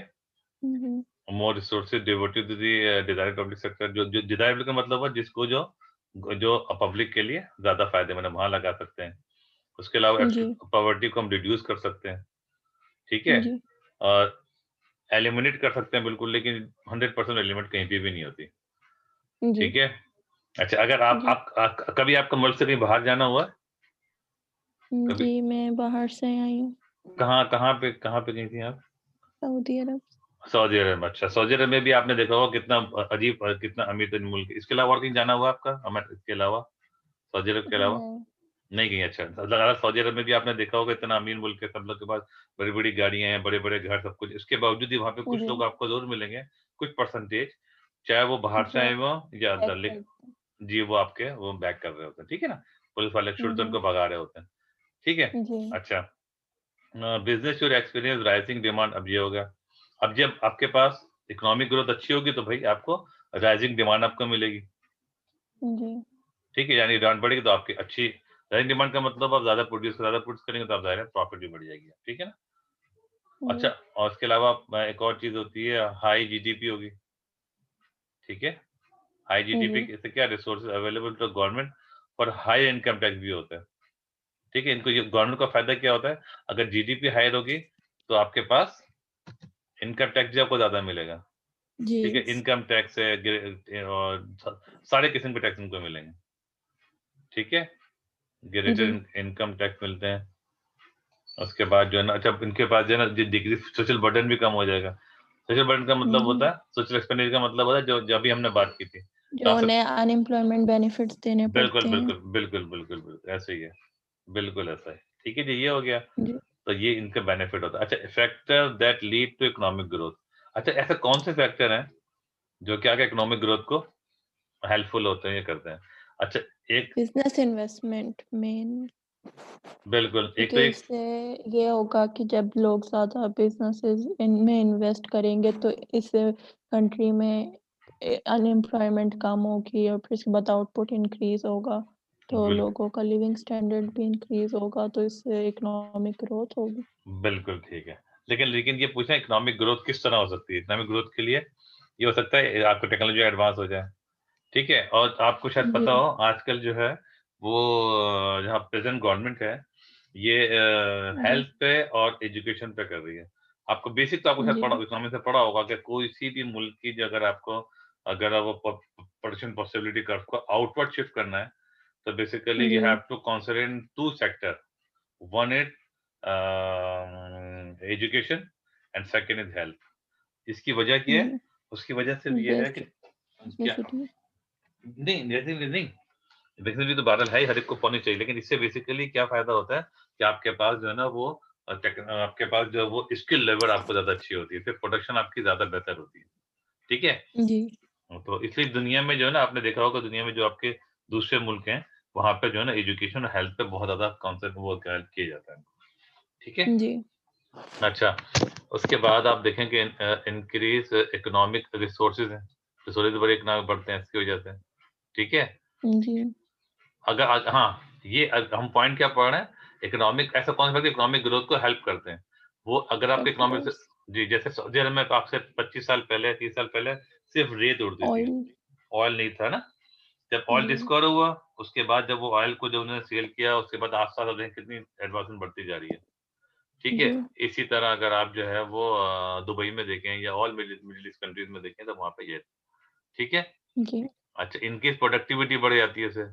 Hmm more resources devoted to the desired public sector, जो डिजायरेबल का मतलब है जिसको जो जो पब्लिक के लिए ज्यादा फायदेमंद है, वहां लगा सकते हैं। उसके अलावा जी, पॉवर्टी को हम रिड्यूस कर सकते हैं, ठीक है? जी, और एलिमिनेट कर सकते हैं बिल्कुल, लेकिन 100% एलिमिनेट कहीं पे भी नहीं होती, जी, ठीक है? अच्छा, अगर आप जी। कभी आपका मुल्क से कहीं बाहर जाना हुआ है? कभी? जी, मैं बाहर से आई हूँ, कहाँ पे गई थी आप? सऊदी अरब। सऊदी अरब। अच्छा, सऊदी अरब में भी आपने देखा होगा कितना अजीब कितना अमीर तरीन मुल्क है। इसके अलावा और कहीं जाना हुआ आपका? इसके अलावा, सऊदी अरब के अलावा? नहीं, नहीं गई। अच्छा, ज़्यादा सऊदी अरब में भी आपने देखा होगा इतना अमीर मुल्क है, सब लोग के पास बड़ी-बड़ी गाड़ियाँ हैं, बड़े-बड़े घर, सब कुछ। इसके बावजूद भी वहाँ पे कुछ जी, लोग आपको ज़रूर मिलेंगे, कुछ परसेंटेज, चाहे वो बाहर से जो आए हों या चेक अंदर ले करते जी, वो बैक कर रहे होते हैं, ठीक है ना? पुलिस वाले हैं। छुड़ते उनको भगा रहे होते हैं, ठीक है? जी, अच्छा, business your experience rising demand, अब ये हो गया। अब जब आपके पास इकोनॉमिक ग्रोथ अच्छी होगी तो भई आपको राइजिंग डिमांड आपको मिलेगी, जी, ठीक है? यानी डिमांड बढ़ेगी तो आपकी अच्छी राइजिंग डिमांड का मतलब आप ज़्यादा प्रोड्यूस करेंगे तो आप ज़ाहिर है प्रॉफिट भी बढ़ जाएगी, ठीक है ना? अच्छा, जी, और इसके अलावा एक और चीज़ होती है, हाई जीडीपी होगी, ठीक है? हाई जीडीपी जी, से क्या, रिसोर्सेज अवेलेबल टू गवर्नमेंट और हाई इनकम टैक्स भी होता है, ठीक है? इनको ये गवर्नमेंट का फ़ायदा क्या होता है, अगर जीडीपी हाई होगी तो आपके पास इनकम टैक्स भी आपको ज़्यादा मिलेगा, ठीक है? जी, इनकम टैक्स है, और सारे किस्म के टैक्स इनको मिलेंगे, ठीक है? ग्रेटर जी, इनकम टैक्स मिलते हैं। उसके बाद जो है ना, अच्छा, इनके पास जो है ना, डिग्री सोशल बर्डन भी कम हो जाएगा। सोशल बर्डन का मतलब जी। होता है, सोशल एक्सपेंडिचर का मतलब होता है, जो जो अभी हमने बात की थी। जो ट्रांसफर, उन्हें अनएम्प्लॉयमेंट बेनिफिट्स देने बिल्कुल, पड़ते हैं। बिल्कुल, बिल्कुल, बिल्कुल, बिल्कुल, ऐसे ही है। बिल्कुल ऐसा है। ठीक है जी, ये हो गया। जी, तो ये इनका बेनिफिट होता है। अच्छा, factor that lead to economic growth. अच्छा, ऐसे कौन से फैक्टर हैं, जो क्या क्या इकोनॉमिक ग्रोथ को हेल्पफुल होते हैं, ये करते हैं? अच्छा, एक बिज़नेस इन्वेस्टमेंट मेन, बिल्कुल, एक तो क्योंकि एक इससे ये होगा कि जब लोग ज़्यादा बिज़नेसेस इनमें इन्वेस्ट करेंगे तो इससे कंट्री में अनएम्प्लॉयमेंट कम होगी और फिर उसके बाद आउटपुट इंक्रीज़ होगा, तो बिल लोगों का लिविंग स्टैंडर्ड भी इंक्रीज़ होगा, तो इससे इकोनॉमिक ग्रोथ होगी। बिल्कुल ठीक है। लेकिन ये पूछना, इकोनॉमिक ग्रोथ किस तरह हो सकती है? इकोनॉमिक ग्रोथ के लिए ये हो सकता है आपको टेक्नोलॉजी एडवांस हो जाए, ठीक है? और आपको शायद जी, पता हो, आजकल जो है वो जहाँ प्रेज़ेंट गवर्नमेंट है, ये जी, हेल्थ पे और एजुकेशन पे कर रही है। आपको बेसिक तो आपको शायद जी, पढ़ा, इकोनॉमिक्स में पढ़ा होगा कि कोई-सी भी मुल्क की जो अगर आपको, अगर वो प्रोडक्शन पॉसिबिलिटी कर्व को आउटवर्ड शिफ्ट करना है, तो बेसिकली यू जी, have to consider in 2 sector, one is education and second is health. इसकी वजह क्या है? जी, उसकी वजह सिर्फ ये है कि क्या, बेसिकली नहीं बेसिकली नहीं, बेसिकली तो बहरहाल है ही, हर एक को पढ़नी चाहिए, लेकिन इससे बेसिकली क्या फायदा होता है कि आपके पास जो है ना वो आपके पास जो है वो स्किल लेवल आपको ज्यादा अच्छी होती है, फिर प्रोडक्शन आपकी ज्यादा बेहतर होती है, ठीक है? जी, तो इसलिए दुनिया में जो है ना, आपने देखा होगा दुनिया में जो आपके दूसरे मुल्क हैं, वहां पे जो है ना एजुकेशन और हेल्थ पे बहुत ज्यादा कॉन्सेप्ट वो किया जाता है, ठीक है? जी, अच्छा, उसके बाद आप देखेंगे इंक्रीज इकोनॉमिक रिसोर्सेज हैं, रिसोर्सेज बड़े इकोनॉमिक बढ़ते हैं इसकी वजह से, ठीक है? जी, अगर हाँ, ये हम पॉइंट क्या पढ़ रहे हैं, इकोनॉमिक ऐसा कौन सा इकोनॉमिक ग्रोथ को हेल्प करते हैं, वो अगर आपके इकोनॉमिक फैक्टर्स जी, जैसे सऊदी अरब में आपसे 25 साल पहले, 30 साल पहले सिर्फ रेत उड़ती थी, ऑयल ऑयल नहीं था ना। जब ऑयल जी, डिस्कवर हुआ, उसके बाद जब वो ऑयल को जब उन्होंने सेल किया, उसके बाद आस-पास अब देखें कितनी एडवांसमेंट बढ़ती जा रही है, ठीक है? जी, इसी तरह अगर आप जो है वो दुबई में देखें या ऑल मिडल ईस्ट कंट्रीज़ में देखें, तो वहाँ पे ये है, ठीक है? जी, अच्छा, इनकेस प्रोडक्टिविटी बढ़ जाती है इससे,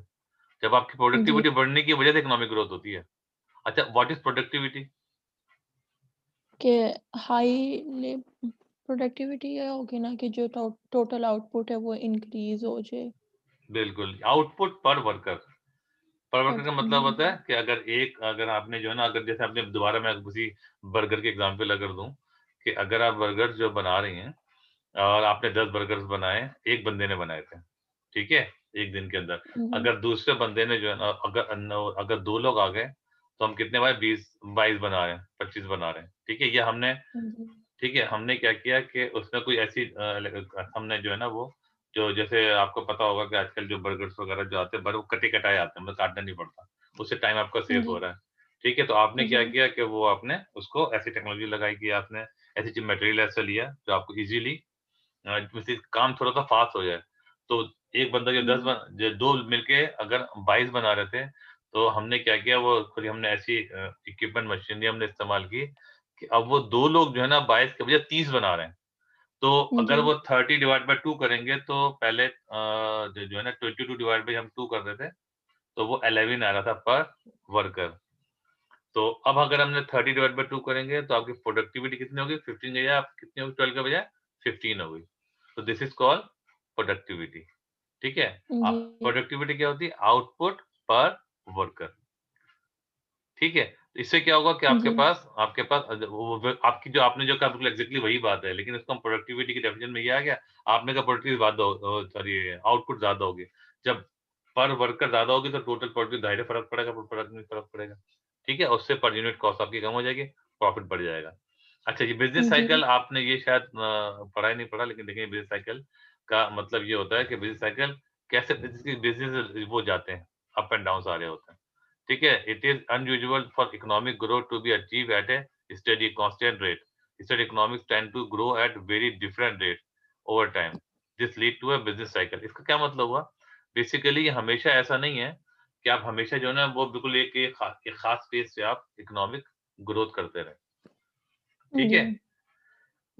जब आपकी जी, प्रोडक्टिविटी बढ़ने की वजह से इकोनॉमिक ग्रोथ होती है। अच्छा, व्हाट इज़ प्रोडक्टिविटी? कि हाई ले प्रोडक्टिविटी ये होगी ना कि जो टोटल आउटपुट है वो इंक्रीज हो जाए। बिल्कुल, आउटपुट पर वर्कर का मतलब होता जी, है कि अगर आपने जो है ना, अगर जैसे आपने दोबारा मैं उसी बर्गर के एग्ज़ाम्पल अगर दूँ, कि अगर आप बर्गर जो बना रही हैं और आपने 10 बर्गर्स बनाए, एक बंदे ने बनाए थे, ठीक है? 1 दिन के अंदर। जी, अगर दूसरे बंदे ने जो है ना, अगर 2 लोग आ गए, तो हम कितने बनाए, 22 बना रहे हैं, 25 बना रहे हैं, ठीक है? ये हमने, जी, ठीक है, हमने क्या किया कि उसमें कोई ऐसी हमने जो है ना वो, जो जैसे आपको पता होगा कि आजकल जो बर्गर्स वगैरह जो आते हैं, वो कटे-कटाए आते हैं, मतलब काटना नहीं पड़ता। उससे टाइम आपका सेव हो जी, रहा है, ठीक है? तो आपने क्या जी, किया कि वो आपने उसको ऐसी टेक्नोलॉजी लगाई कि आपने ऐसी चीज़ मटेरियल ऐसा लिया, जो आपको ईज़िली जैसे काम थोड़ा-सा फ़ास्ट हो जाए। तो एक बंदा जो 10 जी, जो 2 मिलके अगर 22 बना रहे थे, तो हमने क्या किया, वो खुद ही हमने ऐसी इक्विपमेंट मशीनरी हमने इस्तेमाल की कि अब वो 2 लोग जो है ना 22 के बजाय 30 बना रहे हैं। तो अगर जी, वो 30 डिवाइड बाय 2 करेंगे तो पहले जो है ना 22 डिवाइड बाय हम 2 कर रहे थे, तो वो 11 आ रहा था पर वर्कर। तो अब अगर हमने 30 डिवाइड बाय 2 करेंगे तो आपकी प्रोडक्टिविटी कितनी होगी? 15 की जगह कितनी होगी? 12 के बजाय 15 होगी। तो दिस इज कॉल्ड प्रोडक्टिविटी। ठीक है? जी, प्रोडक्टिविटी क्या होती है? आउटपुट पर वर्कर। ठीक है? तो इससे क्या होगा कि जी, आपके पास वो आपकी जो आपने जो कहा बिल्कुल एग्ज़ैक्टली वही बात है, लेकिन इसको हम प्रोडक्टिविटी की डेफिनिशन में ये आ गया, आपने कहा प्रोडक्टिविटी सॉरी आउटपुट ज़्यादा होगी। जब पर वर्कर ज़्यादा होगी तो टोटल प्रोडक्टिव ज़ाहिर है फ़र्क पड़ेगा, प्रोडक्ट में फ़र्क पड़ेगा। ठीक है? उससे पर यूनिट कॉस्ट आपकी कम हो जाएगी, प्रॉफिट बढ़ जाएगा। अच्छा, ये बिज़नेस जी, साइकिल आपने ये शायद पढ़ा ही नहीं पढ़ा, लेकिन देखिए बिज़नेस साइकिल का मतलब ये होता है कि बिज़नेस साइकिल कैसे बिज़नेस वो जाते हैं, अप एंड डाउन्स आ रहे होते हैं। ठीक है? It is unusual for economic growth to be achieve at a steady constant rate. Instead, economics tend to grow at very different rates over time. This lead to a business cycle. इसका क्या मतलब हुआ? Basically ये हमेशा ऐसा नहीं है कि आप हमेशा जो है ना वो बिल्कुल एक खास पेस से आप इकोनॉमिक ग्रोथ करते रहें। ठीक जी, है?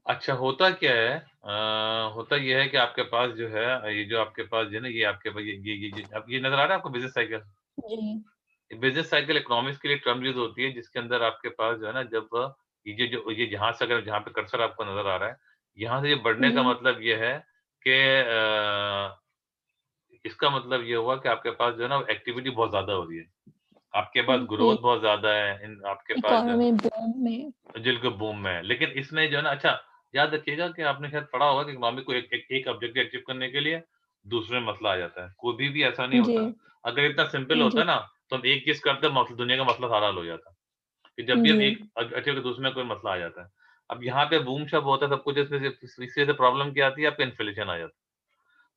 अच्छा, होता क्या है होता ये है कि आपके पास जो है ये जो आपके पास जो है ना ये आपके पास ये अब ये नज़र आ रहा है आपको बिज़नेस साइकिल? जी, बिज़नेस साइकिल इकोनॉमिक्स के लिए टर्म यूज़ होती है जिसके अंदर आपके पास जो है ना जब ये जहाँ से अगर जहाँ पे कर्सर आपको नज़र आ रहा है, यहाँ से ये बढ़ने का जी, मतलब ये है कि इसका मतलब ये हुआ कि आपके पास जो है ना एक्टिविटी बहुत ज़्यादा हो रही है। आपके पास जी, ग्रोथ बहुत ज़्यादा है, इन आपके पास जो है इकोनॉमी बूम में बिल्कुल बूम में है। लेकिन इसमें जो है ना अच्छा, याद रखिएगा कि आपने शायद पढ़ा होगा कि इकोनॉमी को एक ऑब्जेक्टिव अचीव करने के लिए दूसरे में मसला आ जाता है। कभी भी ऐसा नहीं जी, होता। अगर इतना सिंपल जी, होता ना, तो हम एक चीज़ करते दुनिया का मसला सारा हल हो जाता। कि जब भी हम जी, एक अचीव करते दूसरे में कोई मसला आ जाता है। अब यहाँ पे बूम शब्द होता है सब कुछ इसमें से इसकी वजह से प्रॉब्लम क्या आती है आपका इन्फ्लेशन आ जाता है।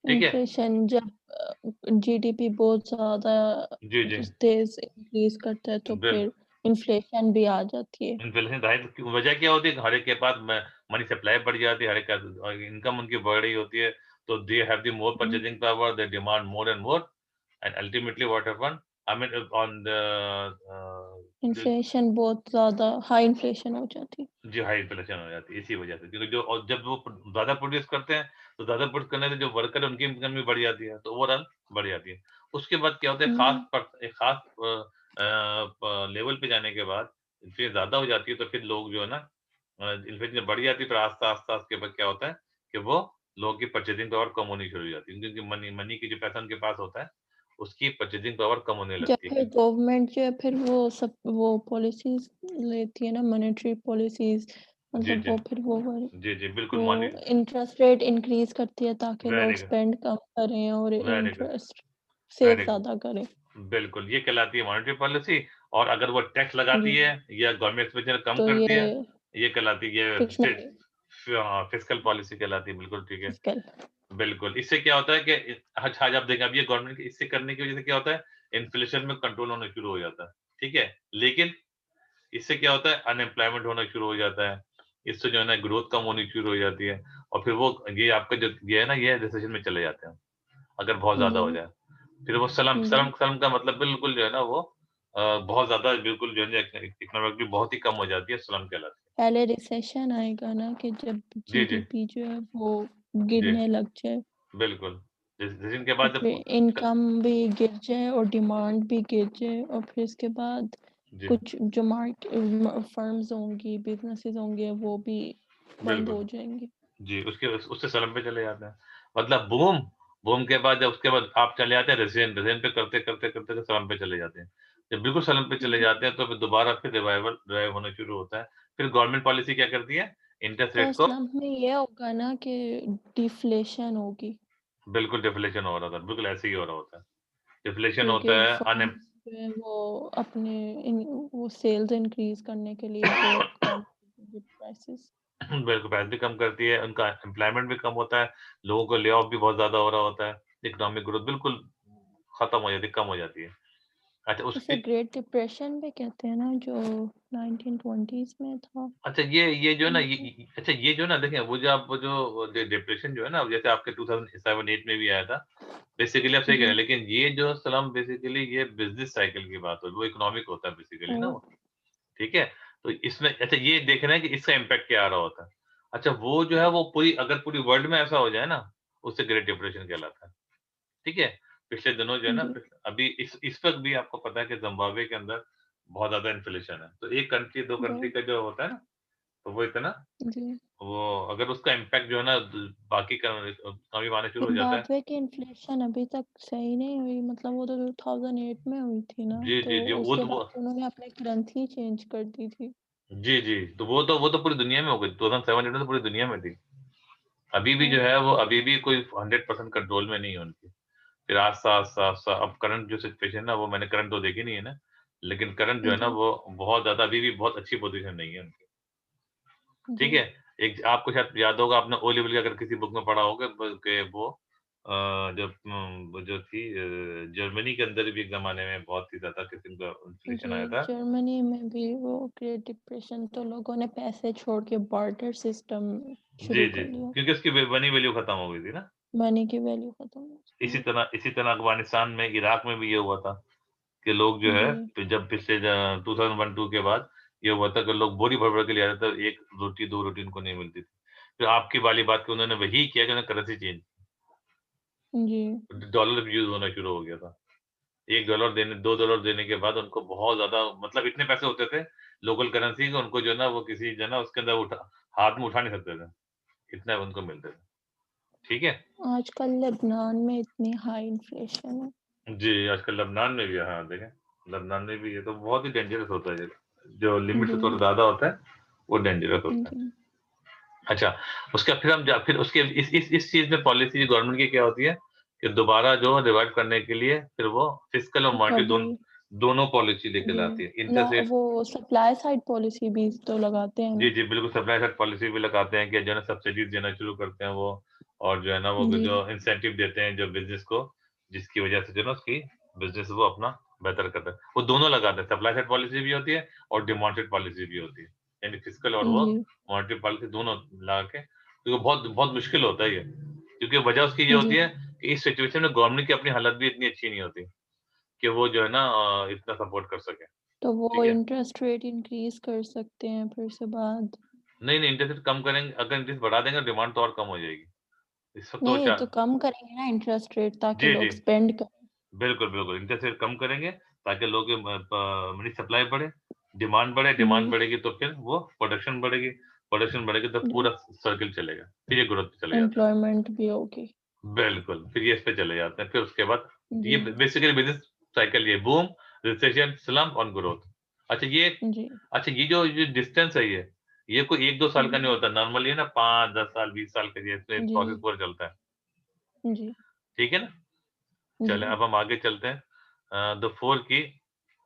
ठीक है? इन्फ्लेशन जब जीडीपी बहुत ज़्यादा जी, जी। तेज़ इंक्रीज़ करता है तो बिल फिर इन्फ्लेशन भी आ जाती है। इन्फ्लेशन जाहिर क्यों वजह क्या होती है कि हर एक के पास मनी सप्लाई बढ़ जाती है, हर एक का इनकम उनकी बढ़ रही होती है, तो they have the more hmm, purchasing power, they demand more and more and ultimately what happen I mean on the the inflation बहुत ज़्यादा हाई इन्फ्लेशन हो जाती है। जी, हाई इन्फ्लेशन हो जाती है इसी वजह से क्योंकि जो और जब वो ज़्यादा प्रोड्यूस करते हैं, तो ज़्यादा प्रोड्यूस करने से जो वर्कर है उनकी इनकम भी बढ़ जाती है, तो ओवरऑल बढ़ जाती है। उसके बाद क्या होता है हुँ, एक खास लेवल पे जाने के बाद इन्फ्लेशन ज़्यादा हो जाती है तो फिर लोग जो है ना इन्फ्लेशन जब बढ़ जाती है फिर आस्ता-आस्ता उसके बाद क्या होता है कि वो लोगों की परचेजिंग पावर कम होनी शुरू हो जाती है क्योंकि मनी मनी की जो पैसा उनके पास होता है, उसकी परचेजिंग पावर कम होने जब लगती है फिर क्योंकि गवर्नमेंट जो है फिर वो पॉलिसीज़ लेती है ना मॉनेटरी पॉलिसीज़ जी, मतलब जी। जी, जी, बिल्कुल वो मनी इंटरेस्ट रेट इंक्रीज़ करती है ताकि लोग वेरी गुड, स्पेंड कम करें और very good, interest save very good. ज़्यादा करें। बिल्कुल, ये कहलाती है मॉनेटरी पॉलिसी और अगर वो टैक्स लगाती है जी, या गवर्नमेंट एक्सपेंडिचर कम तो करती ये है, ये कहलाती है ये फिक्शनल फिस्कल पॉलिसी कहलाती है, बिल्कुल ठीक है। फिस्कल बिल्कुल, इससे क्या होता है कि अच्छा आज आप देखें अब ये गवर्नमेंट के इससे करने की वजह से क्या होता है, इन्फ्लेशन में कंट्रोल होना शुरू हो जाता है, ठीक है? लेकिन इससे क्या होता है अनएम्प्लॉयमेंट होना शुरू हो जाता है, इससे जो है ना ग्रोथ कम होनी शुरू हो जाती है और फिर वो ये आपका जो ये है ना ये रिसेशन में चले जाते हैं, अगर बहुत ज़्यादा जी, हो जाए। फिर वो सलम जी। सलम सलम का मतलब बिल्कुल जो है ना वो बहुत ज़्यादा बिल्कुल जो है ना इकोनॉमिकली बहुत ही कम हो जाती है, स्लम कहलाती पहले रिसेशन आएगा ना कि जब है। जी, जी। जीडीपी जो है वो जी, गिरने लग जाए बिल्कुल। जिस के और बाद जब फिर इनकम भी गिर जाए और डिमांड भी गिर जाए और फिर इसके बाद जी, कुछ जो फर्म्स होंगी, बिज़नेसेस होंगे वो भी बंद बिल्कुल। हो जाएँगे। जी, उससे स्लम पे चले जाते हैं। मतलब बूम, बूम के बाद जब उसके बाद आप चले जाते हैं रेज़िडेंट, रेज़िडेंट पे करते स्लम पे चले जाते हैं। जब बिल्कुल स्लम पे चले जी, जाते हैं तो फिर दोबारा फिर रिवाइव होना शुरू होता है। फिर गवर्नमेंट पॉलिसी क्या करती है? इंटरेस्ट तो रेट को स्लम्प में ये होगा ना कि डिफ्लेशन होगी बिल्कुल डिफ्लेशन हो रहा था, बिल्कुल ऐसे ही हो रहा होता है। डिफ्लेशन क्योंकि होता है फर्म्स जो है वो अपने वो सेल्स इंक्रीज़ करने के लिए बहुत कम प्राइसेस बिल्कुल प्राइस भी कम करती है, उनका एम्प्लॉयमेंट भी कम होता है, लोगों को ले ऑफ भी बहुत ज़्यादा हो रहा होता है, इकोनॉमिक ग्रोथ बिल्कुल खत्म हो जाती है, कम हो जाती है। अच्छा इसे उसके ग्रेट डिप्रेशन भी कहते हैं ना, जो 1920s में था। अच्छा ये जो है ना मुझे अच्छा ये जो है ना देखें वो जो आप वो जो डिप्रेशन जो है ना जैसे आपके 2007-8 में भी आया था, बेसिकली आप सही कह रहे जी, हैं, लेकिन ये जो स्लम बेसिकली ये बिज़नेस साइकिल की बात है, वो इकोनॉमिक होता है बेसिकली ना ओ वो, ठीक है? तो इसमें अच्छा ये देखना है कि इसका इम्पैक्ट क्या आ रहा होता है। अच्छा वो जो है वो पूरी अगर पूरी वर्ल्ड में ऐसा हो जाए ना, उससे ग्रेट डिप्रेशन कहलाता है, ठीक है? पिछले दिनों जो है ना जी, अभी इस वक़्त भी आपको पता है कि ज़िम्बाब्वे के अंदर बहुत ज़्यादा इन्फ्लेशन है, तो 1 कंट्री 2 कंट्री बहुत का जो होता है ना, तो वो इतना जी। वो अगर उसका इम्पैक्ट जो है ना बाकी का कमी आने शुरू हो जाता है। ज़िम्बाब्वे की इन्फ्लेशन अभी तक सही नहीं हुई, मतलब वो तो 2008 में हुई थी ना, जी, तो जी, जी, उसके बाद उन्होंने अपनी करेंसी चेंज कर दी थी। जी, जी, तो वो तो पूरी दुनिया में हो गई, 2007 में तो पूरी दुनिया में थी। अभी भी ओ जो है वो अभी भी कोई 100% कंट्रोल में नहीं है उनकी। फिर आज सा सा सा अब करंट जो सिचुएशन है ना वो मैंने करंट तो देखी नहीं है ना, लेकिन करंट जो है ना जी, वो बहुत ज़्यादा अभी भी बहुत अच्छी पोज़ीशन नहीं है उनकी, ठीक जी, है? एक आपको शायद याद होगा आपने ओ लेवल की अगर किसी बुक में पढ़ा होगा ब के वो जब वो जो थी जर्मनी के अंदर भी एक ज़माने में बहुत ही ज़्यादा किस्म का इन्फ्लेशन जी, आया था। जर्मनी में भी वो ग्रेट डिप्रेशन, तो लोगों ने पैसे छोड़ के बार्टर सिस्टम जी, शुरू जी, कर लिया। क्योंकि उसकी मनी वैल्यू खत्म हो गई थी ना। मनी की वैल्यू खत्म हो गई। इसी तरह अफ़गानिस्तान में, इराक में भी ये हुआ था कि लोग जो है जी, जब पिछले 2001-2 के बाद ये हुआ था कि लोग बोरी भर-भर के ले आते थे, 1 रोटी, 2 रोटी उनको नहीं मिलती थी। फिर आपकी वाली बात कि उन्होंने वही किया कि उन्होंने करेंसी चेंज जी, डॉलर यूज़ होना शुरू हो गया था। $1 देने $2 देने के बाद उनको बहुत ज़्यादा मतलब इतने पैसे होते थे लोकल करेंसी के उनको जो है ना वो किसी जो है ना उसके अंदर उठा हाथ में उठा नहीं सकते थे, इतने उनको मिलते थे। ठीक है? आजकल लेबनान में इतनी हाई इन्फ्लेशन है। जी, आजकल लबनान में भी है, हाँ, देखें, लबनान में भी है, तो बहुत ही डेंजरस होता है ये। जो लिमिट से जी, थोड़ा ज़्यादा होता है, वो डेंजरस होता है। जी, अच्छा, उसका फिर हम जा फिर उसके इस चीज़ में पॉलिसी गवर्नमेंट की क्या होती है कि दोबारा जो रिवाइव करने के लिए फिर वो फिस्कल और मॉनेटरी रिकवरी, दोनों पॉलिसी लेके जी, लाती है। इंटरेस्ट रेट वो सप्लाई साइड पॉलिसी भी तो लगाते हैं जी, ना। जी, बिल्कुल सप्लाई साइड पॉलिसी भी लगाते हैं कि जो है ना सब्सिडीज़ देना शुरू करते हैं वो और जो है ना वो जी, जो इंसेंटिव देते हैं जो बिज़नेस को, जिसकी वजह से जो है ना उसकी बिज़नेस वो अपना बेहतर करता है। वो दोनों लगाते हैं, सप्लाई साइड पॉलिसी भी होती है और डिमांड साइड पॉलिसी भी होती है। यानी फिस्कल और वो जी, मॉनेटरी पॉलिसी दोनों लगा के तो बहुत बहुत मुश्किल होता है ये। क्योंकि वजह उसकी ये होती जी। है कि इस सिचुएशन में गवर्नमेंट की अपनी हालत भी इतनी अच्छी नहीं होती कि वो जो है ना इतना सपोर्ट कर सके। तो वो ठीक है? इंटरेस्ट रेट इंक्रीज़ कर सकते हैं फिर से बाद। नहीं, नहीं इंटरेस्ट रेट कम करेंगे अगर इंटरेस्ट बढ़ा देंगे डिमांड तो और कम हो जाएगी। इस वक़्त तो नहीं, चा तो कम करेंगे ना इंटरेस्ट रेट, ताकि जी, जी। लोग स्पेंड करें। बिल्कुल, बिल्कुल। इंटरेस्ट रेट कम करेंगे ताकि लोगों की मनी सप्लाई बढ़े, डिमांड जी, बढ़ेगी तो फिर वो प्रोडक्शन बढ़ेगी तो जी, पूरा सर्किल चलेगा। फिर ये ग्रोथ पे चले जाता है। एम्प्लॉयमेंट भी होगी। बिल्कुल, फिर ये इस पे चले जाते हैं। फिर उसके बाद जी, ये बेसिकली बिज़नेस साइकिल ये बूम, रिसेशन, स्लम्प और ग्रोथ। अच्छा ये जी, अच्छा ये डिस्टेंस है ये कोई 1-2 साल का नहीं जी, होता। नॉर्मली है ना 5, 10 साल, 20 साल का ये इसमें जी, प्रोसेस पूरा चलता है। जी, ठीक है ना? चलें जी। अब हम आगे चलते हैं। द 4 की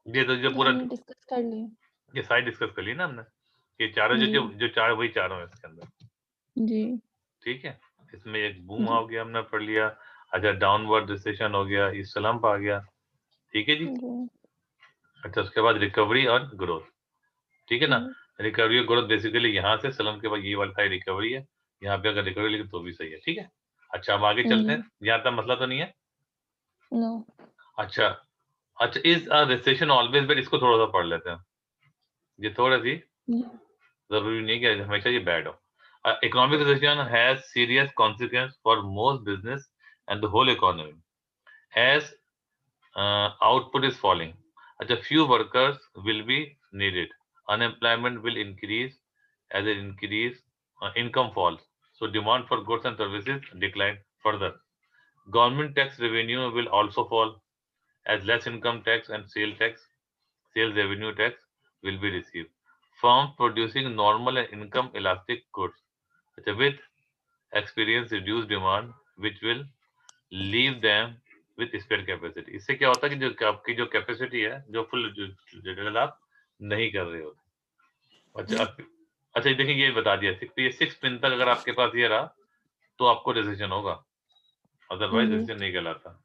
ये तो जो ये पूरा हमने डिस्कस कर लिया। ये सारी डिस्कस कर ली ना हमने। ये चारों जी, जो 4 वही चारों हैं इसके अंदर, जी, ठीक है? इसमें एक बूम जी, हो गया हमने पढ़ लिया। अच्छा डाउनवर्ड रिसेशन हो गया, ये स्लम्प आ गया, ठीक है जी? जी, अच्छा उसके बाद रिकवरी और ग्रोथ, ठीक है ना? जी, रिकवरी और ग्रोथ बेसिकली यहाँ से स्लम्प के बाद ये वाला था रिकवरी है। यहाँ पे अगर रिकवरी लिखे तो भी सही है, ठीक है? अच्छा अब आगे चलते जी, हैं। यहाँ तक मसला तो नहीं है? नो, अच्छा, अच्छा is a recession always bad इसको थोड़ा-सा पढ़ लेते हैं। ये थोड़ा-सी जी, ज़रूरी नहीं कि हमेशा ये बैड हो। Economic recession has serious consequence for most business and the whole economy as output is falling. अच्छा, few workers will be needed. Unemployment will increase as it increase income falls. So demand for goods and services decline further. Government tax revenue will also fall as less income tax and sales revenue tax will be received. Firms producing normal and income elastic goods अच्छा, with experience reduced demand which will leave them with spare capacity इससे क्या होता है कि जो आपकी जो capacity है जो फुल जनरल आप नहीं कर रहे होते अच्छा अच्छा ये देखिए ये बता दिया सिक्स ये 6 पिन तक अगर आपके पास ये रहा तो आपको रिसेशन होगा अदरवाइज जी, रिसेशन नहीं कहलाता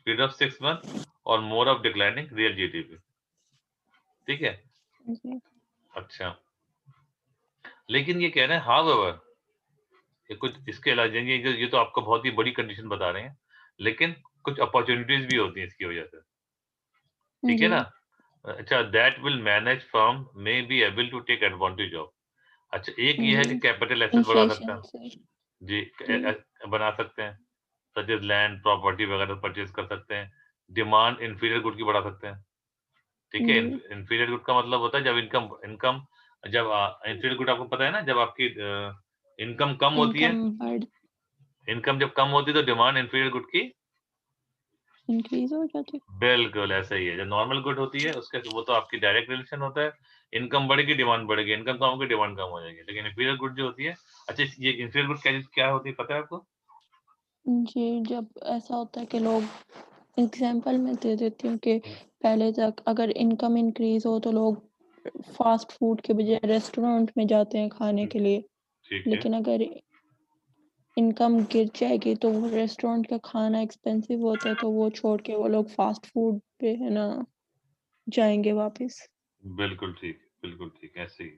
पीरियड ऑफ 6 months और more of declining real GDP. ठीक है, जी, अच्छा, लेकिन ये कह रहे हैं हाउएवर, ये कुछ इसके अलावा ये तो आपको बहुत ही बड़ी कंडीशन बता रहे हैं, लेकिन कुछ अपॉर्चुनिटीज भी होती हैं इसकी वजह से, ठीक है जी, ना? अच्छा, that will manage firm may be able to take advantage of. अच्छा, एक ये है जी, कि कैपिटल एसेट बढ़ा सकता इन्फ्लेशन है, से, जी, जी, बना सकते हैं, सच एज लैंड प्रॉपर्टी वगैरह परचेज कर सकते हैं, डिमांड इंफीरियर गुड की बढ़ा सकते हैं, ठीक है। जी, इंफीरियर गुड का मतलब होता है जब इनकम इनकम जब इंफीरियर गुड आपको पता है ना, जब आपकी इनकम कम होती है, इनकम बढ़ इनकम जब कम होती है तो डिमांड इंफीरियर गुड की इंक्रीज हो जाती बिल्कुल ऐसा ही है। जब नॉर्मल गुड होती है उसके वो तो आपकी डायरेक्ट रिलेशन होता है, इनकम बढ़ेगी डिमांड बढ़ेगी, इनकम कम होगी डिमांड कम हो जाएगी, लेकिन इंफीरियर गुड जो होती है, अच्छा ये इंफीरियर गुड क्या क्या होती है पता है आपको? जी, जब ऐसा होता है कि लोग एग्जांपल मैं दे देती हूँ कि पहले तक अगर इनकम इंक्रीज हो तो लोग फास्ट फूड के बजाय रेस्टोरेंट में जाते हैं खाने के लिए, ठीक है, लेकिन अगर इनकम गिर जाएगी तो वो रेस्टोरेंट का खाना एक्सपेंसिव होता है तो वो छोड़ के वो लोग फास्ट फूड पे है ना जाएंगे वापस, बिल्कुल ठीक, ऐसे ही,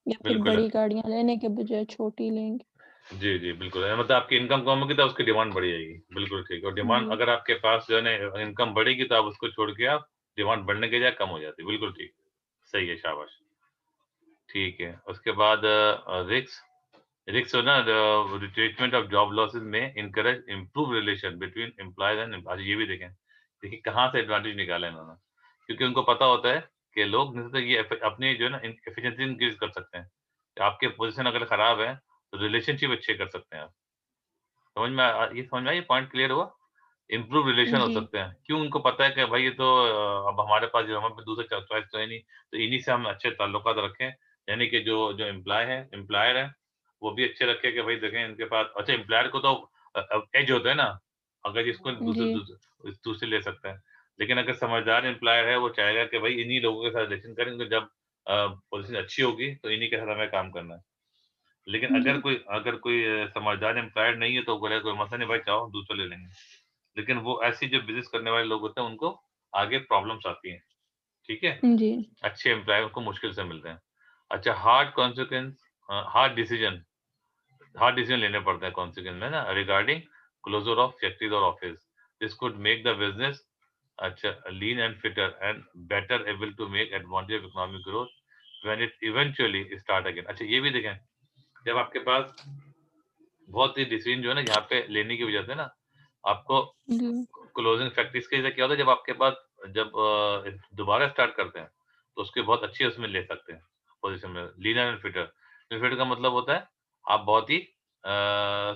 या फिर बिल्कुल बड़ी गाड़ियां लेने के बजाय छोटी लेंगे। जी, बिल्कुल मतलब आपकी इनकम कम होगी तो उसकी डिमांड बढ़ जाएगी, बिल्कुल ठीक। और डिमांड जी, अगर आपके पास जो है ना इनकम बढ़ेगी तो आप उसको छोड़ के आप डिमांड बढ़ने के बजाय कम हो जाती है, बिल्कुल ठीक, सही है, शाबाश, ठीक है। उसके बाद रिस्क रिस्क हो ना, रिट्रीटमेंट ऑफ जॉब लॉसेस में encourage improve relation between employees and employees. ये भी देखें, देखिए कहाँ से एडवांटेज निकाला इन्होंने, क्योंकि उनको पता होता है कि लोग नहीं तो ये अपनी जो है ना एफिशिएंसी इंक्रीज कर सकते हैं। आपके पोजीशन अगर खराब है तो रिलेशनशिप अच्छे कर सकते हैं आप। ये समझ में आया, ये पॉइंट क्लियर हुआ? इम्प्रूव रिलेशन हो जी, सकते हैं, क्यों? उनको पता है कि भाई ये तो अब हमारे पास जो हमारे दूसरा चॉइस तो है नहीं, तो इन्हीं से हम अच्छे ताल्लुकात रखें, यानी कि जो जो एम्प्लॉयर है वो भी अच्छे रखे कि भाई देखें इनके पास, अच्छा एम्प्लॉयर को तो एज होता है ना, अगर इसको जी, दूसरे ले सकते हैं, लेकिन अगर समझदार एम्प्लॉयर है वो चाहेगा कि भाई इन्हीं लोगों के साथ रिलेशन करेंगे, जब पोजीशन अच्छी होगी तो इन्हीं के साथ हमें काम करना है। लेकिन जी, अगर कोई समझदार एम्प्लॉयर नहीं है तो बोले कोई मसला नहीं भाई, चाहो दूसरा ले लेंगे, लेकिन वो ऐसी जो बिज़नेस करने वाले लोग होते हैं उनको आगे प्रॉब्लम्स आती हैं, ठीक है? जी, अच्छे एम्प्लॉयर को मुश्किल से मिलते हैं। अच्छा, हार्ड डिसीजन लेने पड़ते हैं कॉन्सिक्वेंस में ना, रिगार्डिंग क्लोजर ऑफ फैक्ट्रीज और office. This could make the business अच्छा lean and fitter and better able to make advantage of economic growth when it eventually start again. अच्छा, ये भी देखें, जब आपके पास बहुत ही डिसीजन जो है ना यहाँ पे लेने की वजह से ना आपको जी, क्लोजिंग फैक्ट्रीज के लिए क्या होता है, जब आपके पास जब दोबारा स्टार्ट करते हैं तो उसके बहुत अच्छे उसमें ले सकते हैं पोजीशन में, लीनर एंड फिटर। फिटर का मतलब होता है आप बहुत ही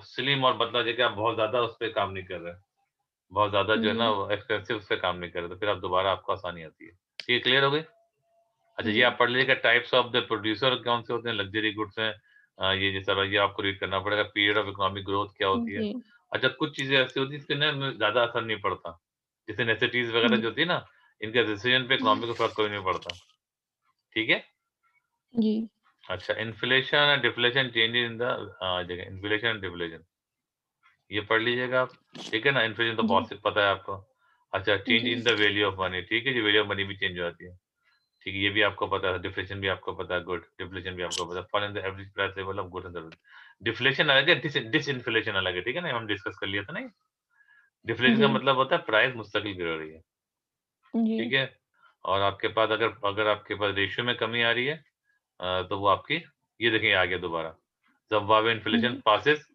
स्लिम और मतलब जैसे आप बहुत ज्यादा उस पर काम नहीं कर रहे, बहुत ज्यादा जो है जी, ना एक्सपेंसिव उस पर काम नहीं कर रहे, तो फिर आप दोबारा आपको आसानी आती है। ठीक है, क्लियर हो गई? अच्छा, ये जी, आप पढ़ लीजिएगा, टाइप्स ऑफ द प्रोड्यूसर कौन से होते हैं, लग्जरी गुड्स हैं, ये जैसा ये आपको रीड करना पड़ेगा, पीरियड ऑफ इकोनॉमिक ग्रोथ क्या होती है। जी, अच्छा, कुछ चीजें ऐसी होती है इसके ना ज्यादा असर नहीं पड़ता, जैसे नेसेसिटीज वगैरह जी, जो होती है ना, इनका डिसीजन पे इकोनॉमी को फर्क कोई नहीं पड़ता, ठीक है। जी, अच्छा, inflation and deflation change in the जगह, इन्फ्लेशन एंड डिफ्लेशन ये पढ़ लीजिएगा आप, ठीक है ना। इन्फ्लेशन तो जी, बहुत पता है आपको। अच्छा, चेंज जी, in the value of money, ठीक है जी, वैल्यू ऑफ मनी भी चेंज हो जाती है, ठीक है, ये भी आपको पता है। डिफ्लेशन भी आपको पता है, गुड, डिफ्लेशन भी आपको पता है, fall in the average price level of goods and service. Deflation अलग है, डिसइन्फ्लेशन अलग है, ठीक है ना, हम डिस्कस कर लिया था ना। डिफ्लेशन का जी, मतलब होता है प्राइस मुस्तकिल गिर रही है, ठीक जी, है। और आपके पास अगर अगर आपके पास रेशियो में कमी आ रही है तो वो आपकी, ये देखिए आ गया दोबारा, ज़िम्बाब्वे इन्फ्लेशन जी, पासेस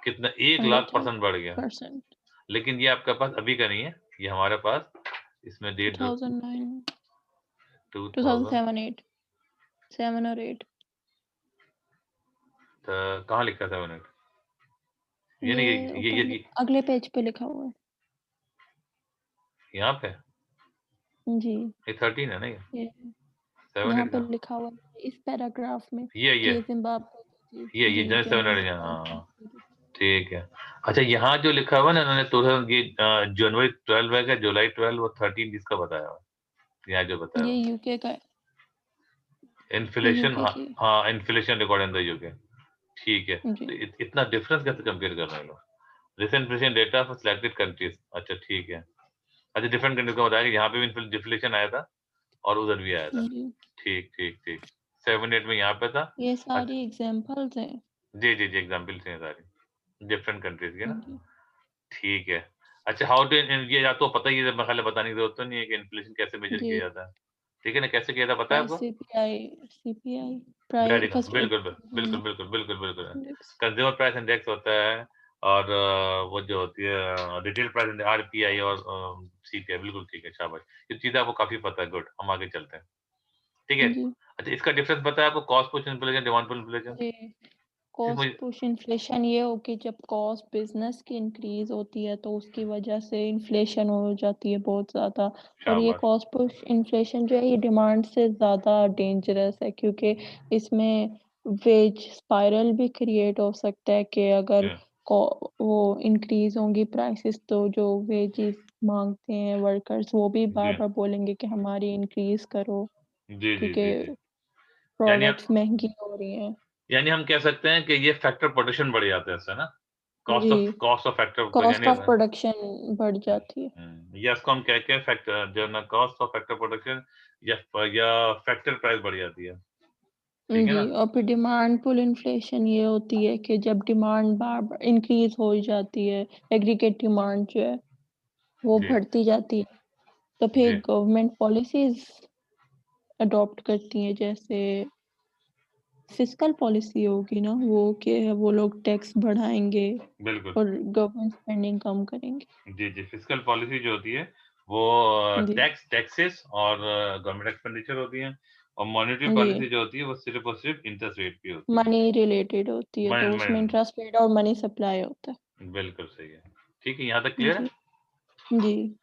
कितना, 1 लाख परसेंट बढ़ गया, 100%, लेकिन ये आपके पास अभी का नहीं है, ये हमारे पास इसमें डेट जो 2009, 2000 2007, 8, 7 और 8, कहाँ लिखा था मैंने? ये नहीं, ये ऊपर अगले पेज पे लिखा हुआ है। यहाँ पे जी, ये 13 है ना, ये ये 7 यहाँ 8 पे का, लिखा हुआ है इस पैराग्राफ में ये कि ज़िम्बाब्वे ये जी जनवरी के 7 में 8 हाँ, ठीक है। अच्छा, यहाँ जो लिखा हुआ है ना इन्होंने 2000 ये जनवरी 12 है, जुलाई 12 वो 13 इसका बताया हुआ है, यहाँ जो बताया ये हुआ यूके का है, ये इन्फ्लेशन, यूके हाँ की हाँ, inflation record in the UK, ठीक है। है। जी, तो इतना डिफरेंस कैसे कंपेयर कर रहे हैं लोग? Recent inflation data for selected countries. अच्छा ठीक है। अच्छा डिफरेंट कंट्रीज का बताया कि यहाँ पे भी डिफ्लेशन आया था और उधर भी आया था। जी, ठीक ठीक ठीक। 7-8 में यहाँ पे था। ये अच्छा सारी एग्जांपल्स हैं। जी जी जी एग्जाम्पल्स हैं सारी डिफरेंट कंट्रीज के ना। जी, ठीक है। अच्छा हाउ टू ये या तो पता ही है, मैं खाली बताने की जरूरत तो नहीं है कि इन्फ्लेशन कैसे मेजर जी, किया जाता है। ठीक है ना, कैसे किया जाता पता है प्राइस आपको? CPI CPI price very good, first बिल्कुल बिल्कुल इंडेक्स। बिल्कुल बिल्कुल बिल्कुल। कंज्यूमर प्राइस इंडेक्स होता है और वो जो होती है रिटेल प्राइस इंडेक्स आरपीआई और सीपीआई। बिल्कुल ठीक है, शाबाश। ये चीज़ आपको काफी पता है, गुड। हम आगे चलते हैं। ठीक है। जी, अच्छा इसका डिफरेंस पता है आपको, cost push inflation, demand push inflation? जी। सिर्फ कॉस्ट मुझे पुश इन्फ्लेशन ये हो कि जब कॉस्ट बिजनेस की इंक्रीज होती है तो उसकी वजह से इन्फ्लेशन हो जाती है बहुत ज़्यादा। और ये शाबाश। कॉस्ट पुश इन्फ्लेशन जो है ये डिमांड से ज़्यादा डेंजरस है, क्योंकि इसमें वेज स्पाइरल भी क्रिएट हो सकता है कि अगर जी वो इंक्रीज होंगी प्राइसेस तो जो वेजेस मांगते हैं वर्कर्स वो भी बार जी बार बोलेंगे कि हमारी इंक्रीज करो, जी जी क्योंकि जी जी। यानी प्रोडक्ट्स महंगी हो रही हैं। यानी हम कह सकते हैं कि ये फैक्टर प्रोडक्शन बढ़ जाता है इससे ना। जी, कॉस्ट ऑफ फैक्टर कॉस्ट यानी ऑफ प्रोडक्शन बढ़ जाती है। या इसको हम क्या फैक्टर जो ना कॉस्ट ऑफ फैक्टर प्रोडक्शन या फैक्टर प्राइस बढ़ जाती है। ठीक है जी, ना? और फिर डिमांड पुल इन्फ्लेशन ये होती है कि जब डिमांड बार-बार इंक्रीज़ हो ही जाती है, एग्रीगेट डिमांड जो है, वो जी बढ़ती जाती है, तो फिर जी गवर्नमेंट पॉलिसीज़ अडॉप्ट करती हैं, जैसे फिस्कल पॉलिसी होगी ना, वो कि वो लोग टैक्स बढ़ाएँगे बिल्कुल। और गवर्नमेंट स्पेंडिंग कम करेंगे। जी जी फिस्कल पॉलिसी जो होती है वो जी, टैक्सेस और गवर्नमेंट एक्सपेंडिचर होती है। और मॉनेटरी जी, पॉलिसी जो होती है वो सिर्फ और सिर्फ इंटरेस्ट रेट की होती है। मनी रिलेटेड होती है, तो उसमें इंटरेस्ट रेट और मनी सप्लाई होता है। बिल्कुल सही है। ठीक है, यहाँ तक क्लियर है। जी, जी,